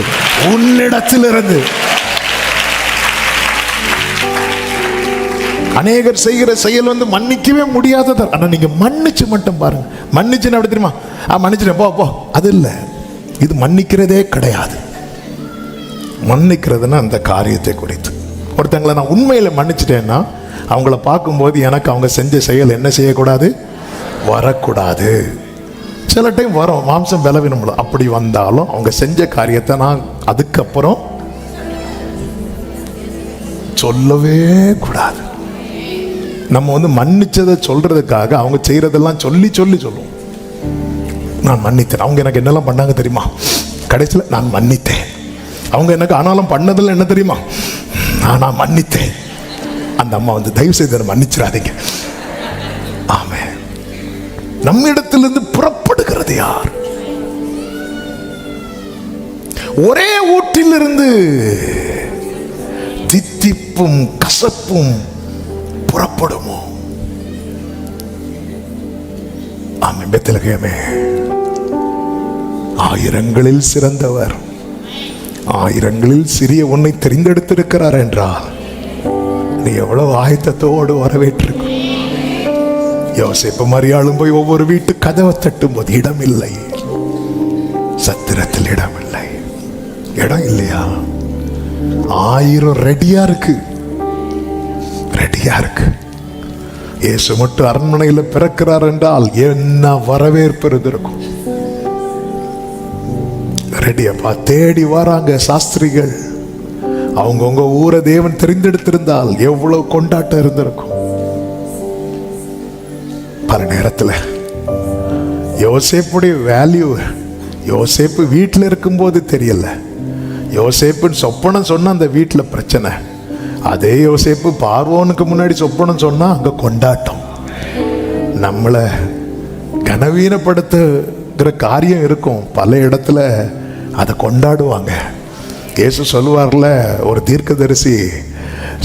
அநேகர் செய்கிற செயல் வந்து மன்னிக்கவே முடியாதது. ஆனா நீங்க மன்னிச்சு மட்டும் பாருங்க. மன்னிச்சுன்னு அப்படி தெரியுமா, மன்னிச்சுட்டேன் போ அது இல்லை. இது மன்னிக்கிறதே கிடையாது. மன்னிக்கிறதுனா அந்த காரியத்தை குறித்து. ஒருத்தங்களை நான் உண்மையில மன்னிச்சிட்டேன்னா அவங்கள பார்க்கும்போது எனக்கு அவங்க செஞ்ச செயல் என்ன செய்யக்கூடாது, வரக்கூடாது. சில டைம் வரும், மாம்சம் பலவீனம். அப்படி வந்தாலும் அவங்க செஞ்ச காரியத்தை நான் அதுக்கப்புறம் சொல்லவே கூடாது. நம்ம வந்து மன்னிச்சதை சொல்றதுக்காக அவங்க செய்யறதெல்லாம் சொல்லி சொல்லுவோம். நான் மன்னித்தேன், அவங்க எனக்கு என்னெல்லாம் பண்ணாங்க தெரியுமா, கடைசியில் நான் மன்னித்தேன். அவங்க எனக்கு ஆனாலும் பண்ணதில்லை என்ன தெரியுமா, நான் மன்னித்தேன். அந்த அம்மா வந்து தயவு செய்து மன்னிச்சிடாதீங்க. ஆமே. நம்ம இடத்திலிருந்து புறப்படுகிறது யார்? ஒரே ஊற்றிலிருந்து தித்திப்பும் கசப்பும் புறப்படுமோ? ஆமென். பெத்லகேமே, ஆயிரங்களில் சிறந்தவர், ஆயிரங்களில் சிறிய உன்னை தெரிந்தெடுத்திருக்கிறார் என்றால் நீ எவ்வளவு ஆயத்தத்தோடு வரவேற்றிருக்க. யோசேப்பு மரியாளும் போய் ஒவ்வொரு வீட்டு கதவை தட்டும் போது இடம் இல்லை, சத்திரத்தில் இடம் இல்லை. இடம் இல்லையா? 1000 ரெடியா இருக்கு, ரெடியா இருக்கு. இயேசு மட்டும் அரண்மனையில் பிறக்கிறார் என்றால் என்ன வரவேற்பு இருந்திருக்கும். ரெடியப்பா தேடி வராங்க சாஸ்திரிகள். அவங்கவுங்க ஊரை தேவன் தெரிந்தெடுத்திருந்தால் எவ்வளவு கொண்டாட்டம் இருந்திருக்கும். பல நேரத்தில் யோசேப்புடைய வேல்யூ யோசேப்பு வீட்டில் இருக்கும்போது தெரியல. யோசேப்புன்னு சொப்பனம் சொன்னா அந்த வீட்டில் பிரச்சனை. அதே யோசேப்பு பார்வோனுக்கு முன்னாடி சொப்பனம் சொன்னா அங்க கொண்டாட்டம். நம்மளை கனவீனப்படுத்துகிற காரியம் இருக்கும், பல இடத்துல அதை கொண்டாடுவாங்க. இயேசு சொல்லுவார்ல, ஒரு தீர்க்கதரிசி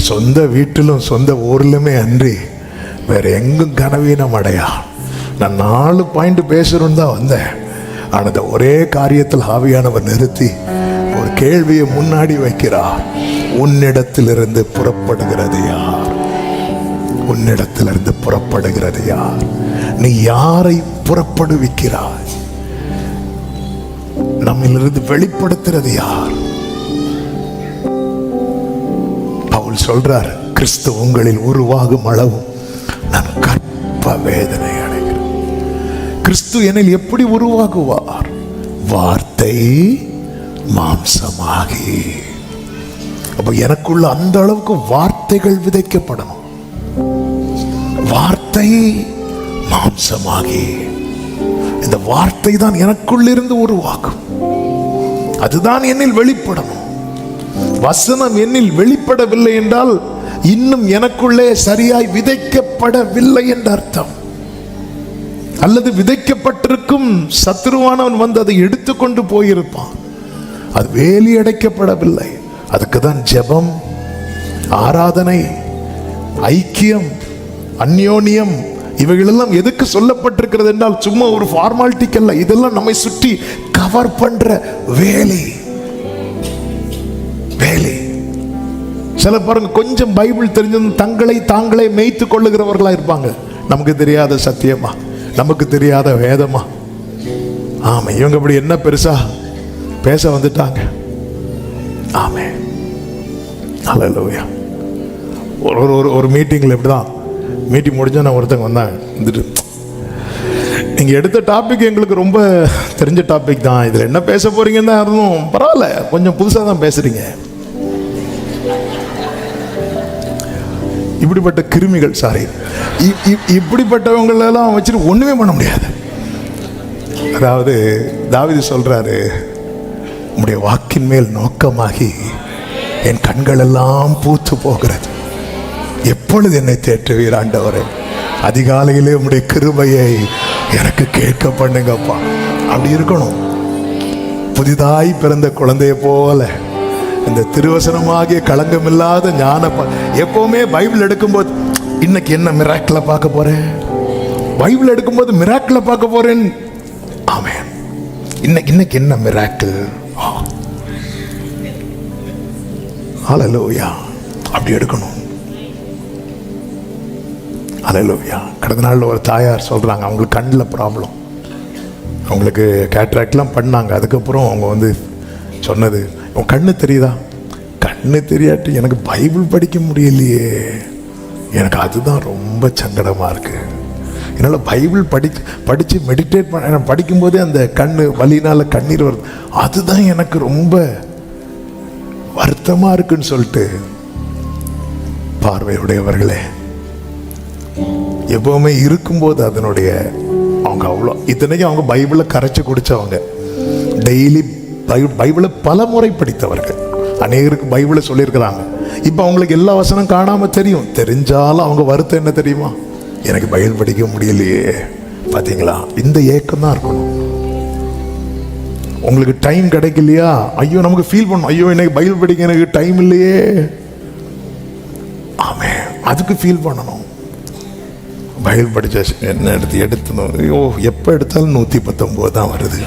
சொந்த வீட்டிலும் சொந்த ஊர்லுமே அன்றி வேற எங்கும் கனவீனம் அடையா. நான் 4 பாயிண்ட் பேசணும்னு தான் வந்தேன். ஆனால் அந்த ஒரே காரியத்தில் ஆவியானவர் நிறுத்தி ஒரு கேள்வியை முன்னாடி வைக்கிறார். உன்னிடத்திலிருந்து புறப்படுகிறது யார்? உன்னிடத்திலிருந்து புறப்படுகிறது யார்? நீ யாரை புறப்படுவிக்கிறாய்? நம்மிலிருந்து வெளிப்படுத்துறது யார்? பவுல் சொல்றார், கிறிஸ்து உங்களில் உருவாகும் அளவும் நான் கற்ப வேதனை அடைகிறேன். கிறிஸ்து என்னில் எப்படி உருவாகுவார்? வார்த்தை மாம்சமாகி. அப்ப எனக்குள்ள அந்த அளவுக்கு வார்த்தைகள் விதைக்கப்படணும். வார்த்தை மாம்சமாகி இந்த வார்த்தை தான் எனக்குள்ளிருந்து உருவாக்கும். அதுதான் என்னில் வெளிப்படணும். வசனம் என்னில் வெளிப்படவில்லை என்றால் இன்னும் எனக்குள்ளே சரியாய் விதைக்கப்படவில்லை என்ற அர்த்தம். அல்லது விதைக்கப்பட்டிருக்கும், சத்துருவானவன் வந்து அதை எடுத்துக்கொண்டு போயிருப்பான். அது வேலி அடைக்கப்படவில்லை. அதுக்கு தான் ஜெபம், ஆராதனை, ஐக்கியம், அந்யோன்யம் இவைகளெல்லாம் எதுக்கு சொல்லப்பட்டிருக்கிறது என்றால் சும்மா ஒரு ஃபார்மாலிட்டிக்கு அல்ல. இதெல்லாம் நம்மை சுற்றி கவர் பண்ற வேலி. வேலி. சில பாருங்க, கொஞ்சம் பைபிள் தெரிஞ்சது தங்களை தாங்களே மேய்த்து கொள்ளுகிறவர்களா இருப்பாங்க. நமக்கு தெரியாத சத்தியமா, நமக்கு தெரியாத வேதமா. ஆமா, இவங்க இப்படி என்ன பெருசா பேச வந்துட்டாங்க. ஆமே, ஹல்லேலூயா. ஒரு மீட்டிங்ல இப்படிதான், மீட்டிங் முடிஞ்சா நான் ஒருத்தங்க வந்தாங்க, வந்துட்டு நீங்க எடுத்த டாபிக் எங்களுக்கு ரொம்ப தெரிஞ்ச டாபிக் தான், இதுல என்ன பேச போறீங்கன்னு தான் இருந்தோம். பரவாயில்ல, கொஞ்சம் புதுசா தான் பேசுறீங்க. இப்படிப்பட்ட கிருமிகள், சாரி, இப்படிப்பட்டவங்களெல்லாம் வச்சுட்டு ஒண்ணுமே பண்ண முடியாது. அதாவது தாவீது சொல்றாரு, உம்முடைய வாக்கின் மேல் நோக்கமாகி என் கண்கள் எல்லாம் பூத்து போகிறது. எப்பொழுது என்னை தேற்றுவீர் ஆண்டவரே? அதிகாலையிலே உம்முடைய கிருபையை எனக்கு கேட்க பண்ணுங்கப்பா. அப்படி இருக்கணும். புதிதாய் பிறந்த குழந்தைய போல இந்த திருவசனமாகிய களங்கமில்லாத ஞான எப்பவுமே பைபிள் எடுக்கும்போது இன்னைக்கு என்ன மிராக்கிள பார்க்க போறேன், பைபிள் எடுக்கும்போது மிராக்கிள பார்க்க போறேன். ஆமென். இன்னைக்கு என்ன மிராக்கிள்? ஹல்லேலூயா. அப்படி எடுக்கணும். ஹல்லேலூயா. கடந்த நாளில் ஒரு தாயார் சொல்றாங்க, அவங்களுக்கு கண்ணில் ப்ராப்ளம், அவங்களுக்கு கேட்ராக்ட்லாம் பண்ணாங்க. அதுக்கப்புறம் அவங்க வந்து சொன்னது, உன் கண்ணு தெரியுதா? கண்ணு தெரியாட்டி எனக்கு பைபிள் படிக்க முடியலையே, எனக்கு அதுதான் ரொம்ப சங்கடமாக இருக்கு. என்னால் பைபிள் படித்து மெடிடேட் பண்ண படிக்கும்போதே அந்த கண்ணு வலினால் கண்ணீர் வருது, அதுதான் எனக்கு ரொம்ப வருத்தமாக இருக்குன்னு சொல்லிட்டு, பார்வையுடையவர்களே, எப்பவுமே இருக்கும்போது அதனுடைய அவங்க அவ்வளோ இத்தனைக்கும் அவங்க பைபிளை கரைச்சி குடித்தவங்க, டெய்லி பைபிளை பல முறை படித்தவர்கள், அநேகருக்கு பைபிளை சொல்லியிருக்கிறாங்க. இப்போ அவங்களுக்கு எல்லா வசனம் காணாமல் தெரியும், தெரிஞ்சாலும் அவங்க வருத்தம் என்ன தெரியுமா? எனக்கு பைபிள் படிக்க முடியலையே. பார்த்தீங்களா, இந்த ஏக்கம் தான் இருக்கணும். உங்களுக்கு டைம் கிடைக்கலையா? ஐயோ, நமக்கு ஃபீல் பண்ணும், ஐயோ எனக்கு பைபிள் படிக்க எனக்கு டைம் இல்லையே. அதுக்கு ஃபீல் பண்ணணும். பைபிள் படித்த என்ன எடுத்தணும், ஐயோ எப்போ எடுத்தாலும் 119 தான் வருது,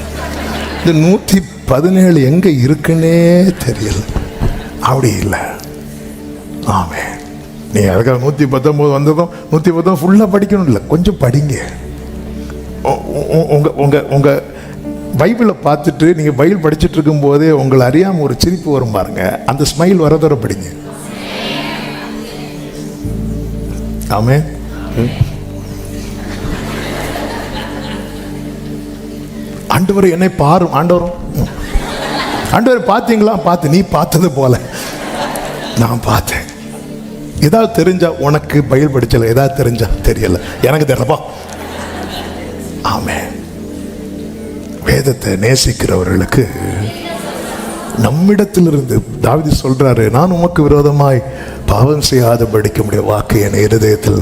இந்த 117 எங்கே இருக்குன்னே தெரியல. அப்படி இல்லை. ஆமே, நீ அதுக்காக 119 வந்ததும் 119 ஃபுல்லாக படிக்கணும் இல்லை, கொஞ்சம் படிங்க. உங்கள் பைபிளை பார்த்துட்டு நீங்கள் பைபிள் படிச்சுட்டு இருக்கும்போதே உங்களை அறியாமல் ஒரு சிரிப்பு வரும் பாருங்க, அந்த ஸ்மைல் வரதோட படிங்க. ஆமே. ஆண்டவர் என்னை பாரும், ஆண்டவர் பார்த்தீங்களா? பார்த்து, நீ பார்த்தது போல நான் பார்த்தேன். ஏதாவது தெரிஞ்சா உனக்கு, பைபிள் படிச்சல ஏதாவது தெரிஞ்சா, தெரியல எனக்கு தெரியலப்பா. ஆமே. வேதத்தை நேசிக்கிறவர்களுக்கு நம்மிடத்திலிருந்து தாவீது சொல்றாரு, நான் உமக்கு விரோதமாய் பாவம் செய்யாதபடிக்கு உம்முடைய வாக்கு என் இருதயத்தில்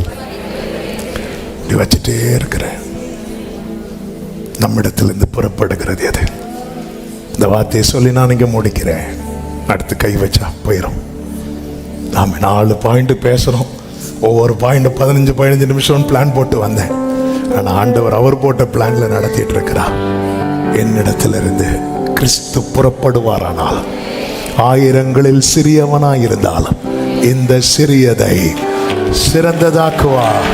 வச்சுட்டே இருக்கிறேன். நம்மிடத்திலிருந்து புறப்படுகிறது எது? இந்த வார்த்தையை சொல்லி நான் இங்கே முடிக்கிறேன். அடுத்து கை வச்சா போயிடும். நாம் 4 பாயிண்ட் பேசுகிறோம். ஒவ்வொரு பாயிண்ட் 15 நிமிஷம் பிளான் போட்டு வந்தேன். ஆனால் ஆண்டவர் அவர் போட்ட பிளான்ல நடத்திட்டு இருக்கிறார். என்னிடத்திலிருந்து கிறிஸ்து புறப்படுவாரானால் 1000களில் சிறியவனாய் இருந்தாலும் இந்த சிறியதை சிறந்ததாக்குவார்.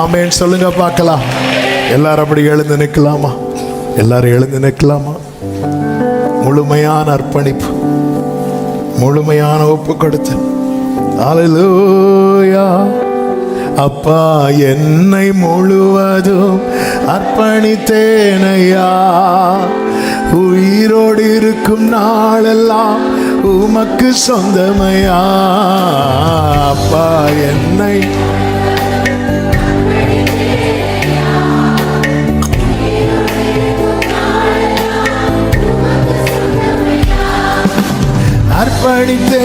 ஆமேன் சொல்லுங்க பார்க்கலாம். எல்லாரும் அப்படி எழுந்து நிற்கலாமா? எல்லாரும் எழுந்து நிற்கலாமா? முழுமையான அர்ப்பணிப்பு, முழுமையான ஒப்பு கொடுத்து, அல்லேலூயா. அப்பா, என்னை முழுவதும் அர்ப்பணித்தேனையா, உயிரோடு இருக்கும் நாளெல்லாம் உமக்கு சொந்தமையா. அப்பா, என்னை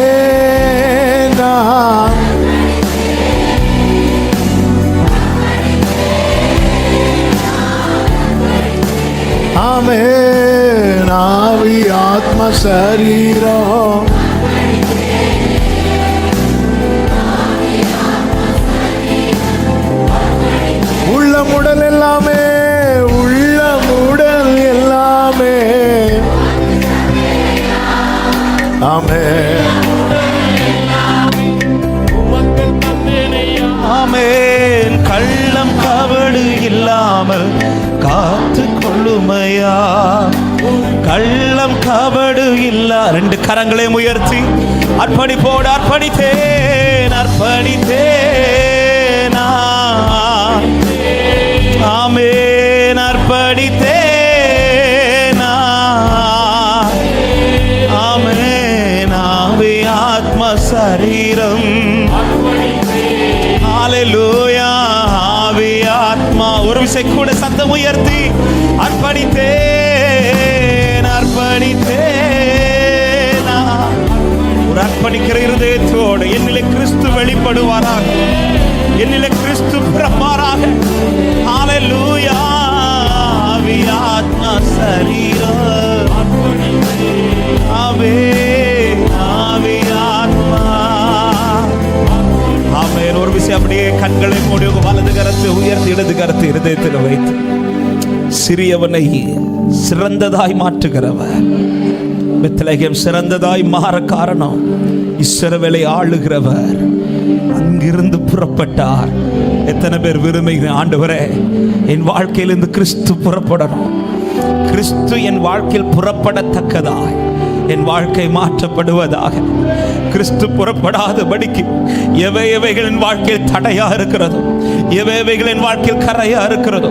அர்ப்பணித்தேன் நான். ஆமென். ஆவி ஆத்ம சரீரம் உள்ளமுடல் எல்லாமே, உள்ளமுடல் எல்லாமே. ஆமென். ஆமென். கள்ளம் கபடு இல்லாமல் காத்து கொள்ளுமையா, கள்ளம் கபடு இல்ல. 2 கரங்களை உயர்த்தி அர்ப்பணிப்போடு அர்ப்பணித்தேன், அர்ப்பணித்தேன். ஆமென். அர்ப்பணித்தேன். ஆமென். ஆவி ஆத்ம சரீரம். ஹல்லேலூயா. ஆவி ஆத்மா. ஒரு விசை கூட சத்தம் உயர்த்தி அர்ப்பணித்தேன், அர்ப்பணித்தேன். ஒரு அர்ப்பணிக்கிற இருதயத்தோடு என்னிலே கிறிஸ்து வெளிப்படுவாராக, என்னிலே கிறிஸ்து பிறப்பாராக. ஹல்லேலூயா. ஆவி ஆத்மா சரீரம். ஆமென். ஆவி ஆத்மா. ஆமென். ஒரு விஷயம் அப்படியே கண்களை மூடி வலது கரத்தை உயர்த்தி இடது கரத்தை இருதயத்தில் வைத்து, சிறியவனை சிறந்ததாய் மாற்றுகிறவர். பெத்லகேம் சிறந்ததாய் மாற காரணம் இஸ்ரவேலை ஆளுகிறவர் அங்கிருந்து புறப்பட்டார். எத்தனை பேர் விரும்புகிறேன், ஆண்டவரே என் வாழ்க்கையிலிருந்து கிறிஸ்து புறப்படணும், கிறிஸ்து என் வாழ்க்கையில் புறப்படத்தக்கதாய் என் வாழ்க்கை மாற்றப்படுவதாக. கிறிஸ்து புறப்படாதபடிக்கு எவைகள் என் வாழ்க்கையில் தடையா இருக்கிறதோ, எவைகள் என் வாழ்க்கையில் கரையா இருக்கிறதோ,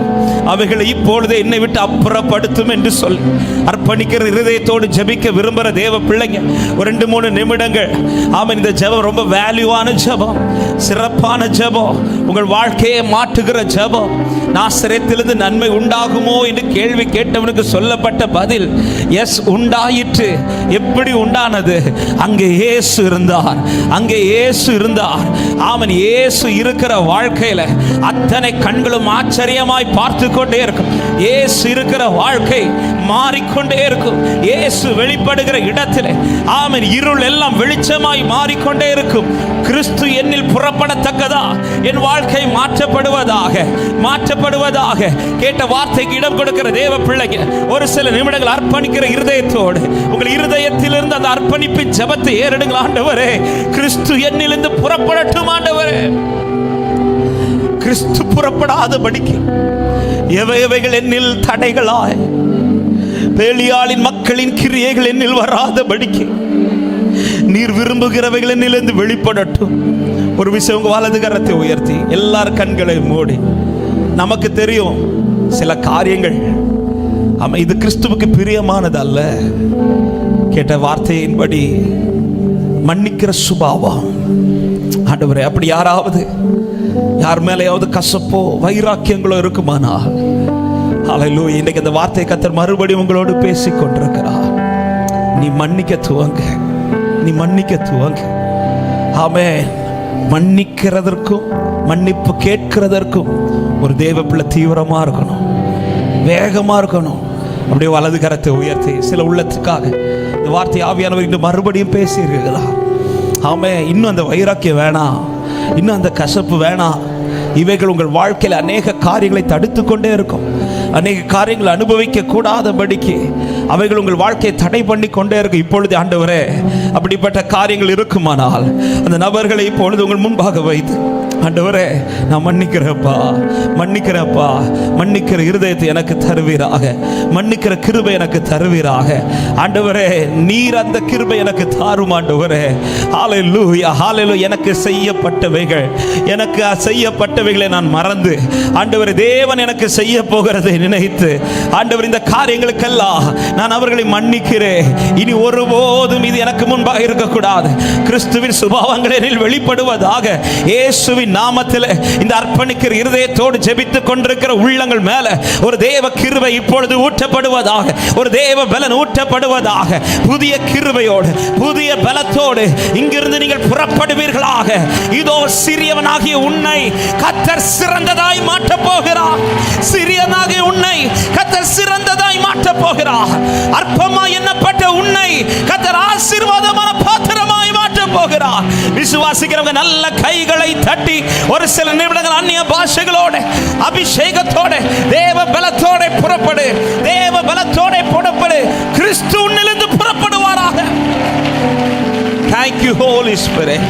அவைகளை இப்பொழுது என்னை விட்டு அப்புறப்படுத்தும் என்று சொல்லி அர்ப்பணிக்கிற இருதயத்தோடு ஜெபிக்க விரும்புகிற தேவ பிள்ளைங்க ஒரு 2-3 நிமிடங்கள். ஆமாம், இந்த ஜெபம் ரொம்ப வேல்யூவான ஜெபம், சிறப்பான ஜெபம், உங்கள் வாழ்க்கையை மாற்றுகிற ஜெபம். நாசரேத்திலிருந்து நன்மை உண்டாகுமோ என்று கேள்வி கேட்டவனுக்கு சொல்லப்பட்ட பதில் எஸ், உண்டாயிற்று. எப்படி உண்டானது? அங்கே இயேசு இருந்தார், அங்கே இயேசு இருந்தார். அவன் இயேசு இருக்கிற வாழ்க்கையில அத்தனை கண்களும் ஆச்சரியமாய் பார்த்து கொண்டே இருக்கும். இயேசு இருக்கிற வாழ்க்கை மாறிக்கொண்டே இருக்கும். இயேசு வெளிப்படுகிற இடத்திலே ஆமென் இருள் எல்லாம் வெளிச்சமாய் மாறிக்கொண்டே இருக்கும். கிறிஸ்து என்னில் புறப்படத்தக்கதா என் வாழ்க்கை மாற்றப்படுவதாக, மாற்றப்படுவதாக. கேட்ட வார்த்தைக்கு இடம் கொடுக்கிற தேவ பிள்ளைங்க, ஒரு சில நிமிடங்கள் அர்ப்பணிக்கிற இருதயத்தோடு உங்கள் இருதயத்திலிருந்து அந்த அர்ப்பணிப்பின் ஜெபத்தை ஏறெடுங்கள். ஆண்டவரே, கிறிஸ்து என்னிலிருந்து புறப்படட்டும். ஆண்டவரே, கிறிஸ்து புறப்படாதபடிக்கு எவைகள் என்னில் தடைகளாய், பேலியாளின் மக்களின் கிரியைகள் என்னில் வராதபடிக்கு நீர் விரும்புகிறவைகள் என்னிலிருந்து வெளிப்படட்டும். ஒரு விஷயம், உங்க வலது கரத்தை உயர்த்தி எல்லார் கண்களை மூடி. நமக்கு தெரியும் சில காரியங்கள் இது கிறிஸ்துவுக்கு பிரியமானது அல்ல. கேட்ட வார்த்தையின்படி மன்னிக்கிற சுபாவம். ஆண்டவரே, அப்படி யாராவது யார் மேலேயாவது கசப்போ வைராக்கியங்களோ இருக்குமானா, ஹல்லேலூயா, இன்னைக்கு அந்த வார்த்தை கர்த்தர் மறுபடியும் உங்களோடு பேசிக் கொண்டிருக்கிறார். நீ மன்னிக்க துவங்க, நீ மன்னிக்க துவங்க. ஆமென். மன்னிக்கிறதற்கும் மன்னிப்பு கேட்கிறதற்கும் ஒரு தேவ பிள்ளை தீவிரமா இருக்கணும், வேகமா இருக்கணும். அப்படியே வலது கரத்தை உயர்த்தி சில உள்ளத்துக்காக இந்த வார்த்தை ஆவியானவர் இன்று மறுபடியும் பேசியிருக்கிறார். ஆமென். இன்னும் அந்த வைராக்கியம் வேணாம், இன்னும் அந்த கசப்பு வேணாம். இவைகள் உங்கள் வாழ்க்கையில் அநேக காரியங்களை தடுத்து கொண்டே இருக்கும். அநேக காரியங்களை அனுபவிக்க கூடாதபடிக்கு அவைகள் உங்கள் வாழ்க்கையை தடை பண்ணி கொண்டே இருக்கும். இப்பொழுது ஆண்டவரே, அப்படிப்பட்ட காரியங்கள் இருக்குமானால் அந்த நபர்களை இப்பொழுது உங்கள் முன்பாக வைத்து, ஆண்டவரே, நான் மன்னிக்கிறப்பா, மன்னிக்கிறப்பா, மன்னிக்கிற இருதயத்தை எனக்கு தருவீராக, மன்னிக்கிற கிருபை எனக்கு தருவீராக. ஆண்டவரே, நீர் அந்த கிருபை எனக்கு தாரும். ஆண்டவரே, ஹல்லேலூயா, ஹல்லேலூயா. எனக்கு செய்யப்பட்டவைகள், எனக்கு செய்யப்பட்டவைகளை நான் மறந்து, ஆண்டவரே, தேவன் எனக்கு செய்ய போகிறதை நினைத்து, ஆண்டவர், இந்த காரியங்களுக்கெல்லாம் நான் அவர்களை மன்னிக்கிறேன். இனி ஒருபோதும் இது எனக்கு முன்பாக இருக்கக்கூடாது. கிறிஸ்துவின் சுபாவங்கள் என்னில் வெளிப்படுவதாக. இயேசுவின் நாமத்தில் இந்த அர்ப்பணிக்கிற இருதயத்தோடு ஜெபித்துக் கொண்டிருக்கிற உள்ளங்கள் மேல ஒரு தேவ கிருபை இப்பொழுது ஊற்றப்படுவதாக, ஒரு தேவ பலன் ஊற்றப்படுவதாக. புதிய கிருபையோடு, புதிய பலத்தோடு இங்கிருந்து நீங்கள் புறப்படுவீர்களாக. இதோ சிறியவனாகிய உன்னை கர்த்தர் சிறந்ததாய் மாற்றப் போகிறார். சிறியவனாகிய உன்னை கர்த்தர் சிறந்ததாய் மாற்றப் போகிறார். அற்பமாய் எண்ணப்பட்ட உன்னை கர்த்தர் ஆசீர்வாதமான பாத்திரமாய் மாற்றப் போகிறார். விசுவாசிக்கிறவங்க நல்ல கைகளை தட்டி ஒரு சில நிமிடங்கள் அந்நிய பாஷைகளோட அபிஷேகத்தோட தேவ பலத்தோட புறப்படு, தேவ பலத்தோட புறப்படு. கிறிஸ்து உன்னிலிருந்து புறப்படுவாராக. Thank you Holy Spirit.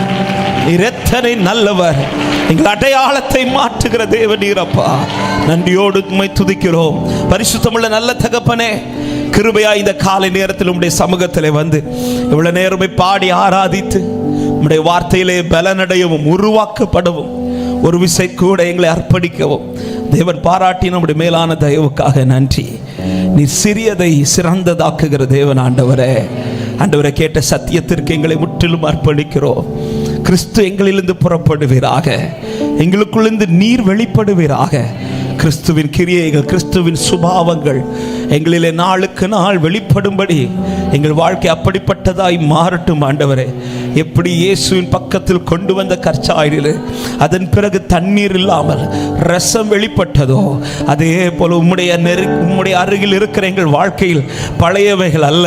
நீர் எத்தனை நல்லவர். எங்கள் அடையாளத்தை மாற்றுகிற தேவன் நீரப்பா. நன்றியோடு உம்மை துதிக்கிறோம். பரிசுத்தமுள்ள நல்ல தகப்பனே, கிருபையா இந்த காலை நேரத்தில் உம்முடைய சமூகத்திலே வந்து இவ்வளவு நேரமே பாடி ஆராதித்து உம்முடைய வார்த்தையிலே பலனடையவும் உருவாக்கப்படவும் ஒரு விசை கூட எங்களை அர்ப்பணிக்கவும் தேவன் பாராட்டி நம்முடைய மேலான தயவுக்காக நன்றி. நீ சிறியதை சிறந்ததாக்குகிற தேவன். ஆண்டவரே, ஆண்டவரை, கேட்ட சத்தியத்திற்கு எங்களை முற்றிலும் அர்ப்பணிக்கிறோம். கிறிஸ்து எங்களிலிருந்து புறப்படுவீராக, எங்களுக்குள்ளிருந்து நீர் வெளிப்படுவீராக. கிறிஸ்துவின் கிரியைகள், கிறிஸ்துவின் சுபாவங்கள் எங்களிலே நாளுக்கு நாள் வெளிப்படும்படி எங்கள் வாழ்க்கை அப்படிப்பட்டதாய் மாறட்டும். ஆண்டவரே, எப்படி இயேசுவின் பக்கத்தில் கொண்டு வந்த கற்சாயிலே அதன் பிறகு தண்ணீர் இல்லாமல் ரசம் வெளிப்பட்டதோ, அதே போல உம்முடைய அருகில் இருக்கிற எங்கள் வாழ்க்கையில் பழையவைகள் அல்ல,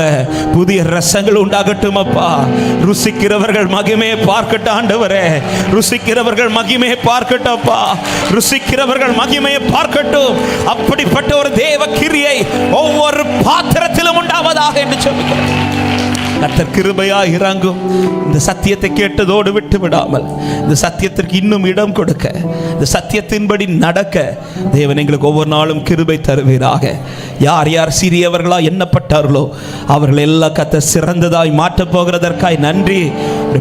புதிய ரசங்கள் உண்டாகட்டும் அப்பா. ருசிக்கிறவர்கள் மகிமையை பார்க்கட்டும் ஆண்டவரே, ருசிக்கிறவர்கள் மகிமையை பார்க்கட்டும் அப்பா, ருசிக்கிறவர்கள் மகிமையை பார்க்கட்டும். அப்படிப்பட்ட ஒரு தேவ கிரியை ஒவ்வொரு பாத்திரத்திலும் உண்டாவதாக என்று சொல்லுகிறேன். கர்த்தர் கிருபையா இறங்கும். இந்த சத்தியத்தை கேட்டதோடு விட்டு விடாமல் இந்த சத்தியத்திற்கு இன்னும் இடம் கொடுக்க, இந்த சத்தியத்தின்படி நடக்க தேவன் எங்களுக்கு ஒவ்வொரு நாளும் கிருபை தருவீராக. யார் யார் சிறியவர்களா எண்ணப்பட்டார்களோ அவர்கள் எல்லாம் கர்த்தர் சிறந்ததாய் மாற்றப் போகிறதற்காய் நன்றி.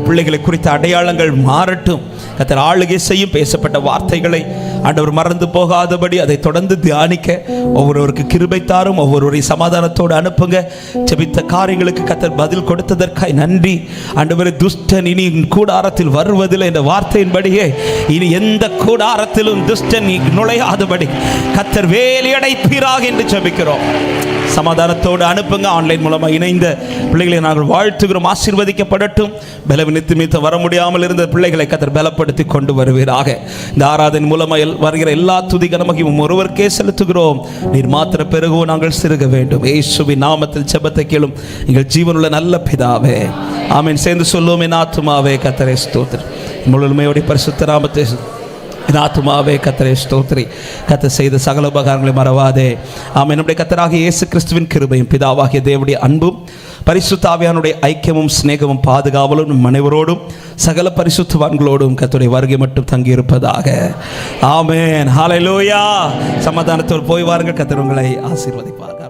பிள்ளைகளை குறித்த அடையாளங்கள் மாறட்டும். கர்த்தர் ஆளுகை செய்யும் பேசப்பட்ட வார்த்தைகளை ஆண்டவர் மறந்து போகாதபடி அதை தொடர்ந்து தியானிக்க ஒவ்வொருவருக்கு கிருபை தாரும். ஒவ்வொருவரை சமாதானத்தோடு அனுப்புங்க. ஜெபித்த காரியங்களுக்கு கர்த்தர் பதில் கொடுத்ததற்காய் நன்றி. ஆண்டவரே, துஷ்டன் இனி கூடாரத்தில் வருவதில்லை என்ற வார்த்தையின்படியே இனி எந்த கூடாரத்திலும் துஷ்டன் நுழையாதபடி கர்த்தர் வேலி அடைப்பீராக என்று ஜெபிக்கிறோம். சமாதானத்தோடு அனுப்புங்க. ஆன்லைன் மூலமாக இணைந்த பிள்ளைகளை நாங்கள் வாழ்த்துகிறோம். ஆசீர்வதிக்கப்படட்டும். பலவீனத்து மீது வர முடியாமல் இருந்த பிள்ளைகளை கர்த்தர் பலப்படுத்தி கொண்டு வருவீராக. இந்த ஆராதனை மூலமாக வருகிற எல்லா துதி கனமகிமும் ஒருவருக்கே செலுத்துகிறோம். நீர் மாத்திர பெருகவோ நாங்கள் சிறுக வேண்டும். இயேசுவின் நாமத்தில் ஜெபத்தை கேளும் எங்கள் ஜீவனுள்ள நல்ல பிதாவே, ஆமென். சேர்ந்து சொல்லுவோம், என் ஆத்துமாவே கர்த்தரை ஸ்தோத்திரி, முழுமையோட பரிசுத்த நாமத்தை என் ஆத்துமாவே கர்த்தரை ஸ்தோத்திரி. கர்த்தர் செய்த சகல உபகாரங்களை மறவாதே. ஆமென். நம்முடைய கர்த்தராகிய இயேசு கிறிஸ்துவின் கிருபையும் பிதாவாகிய தேவனுடைய அன்பும் பரிசுத்த ஆவியானுடைய ஐக்கியமும் சிநேகமும் பாதுகாவலும் நம் அனைவரோடும் சகல பரிசுத்தவான்களோடும் கர்த்தருடைய வருகை மட்டும் தங்கியிருப்பதாக. ஆமென். ஹல்லேலூயா. சமாதானத்தோடு போய் வாருங்கள். கர்த்தர் உங்களை ஆசீர்வதிப்பார்.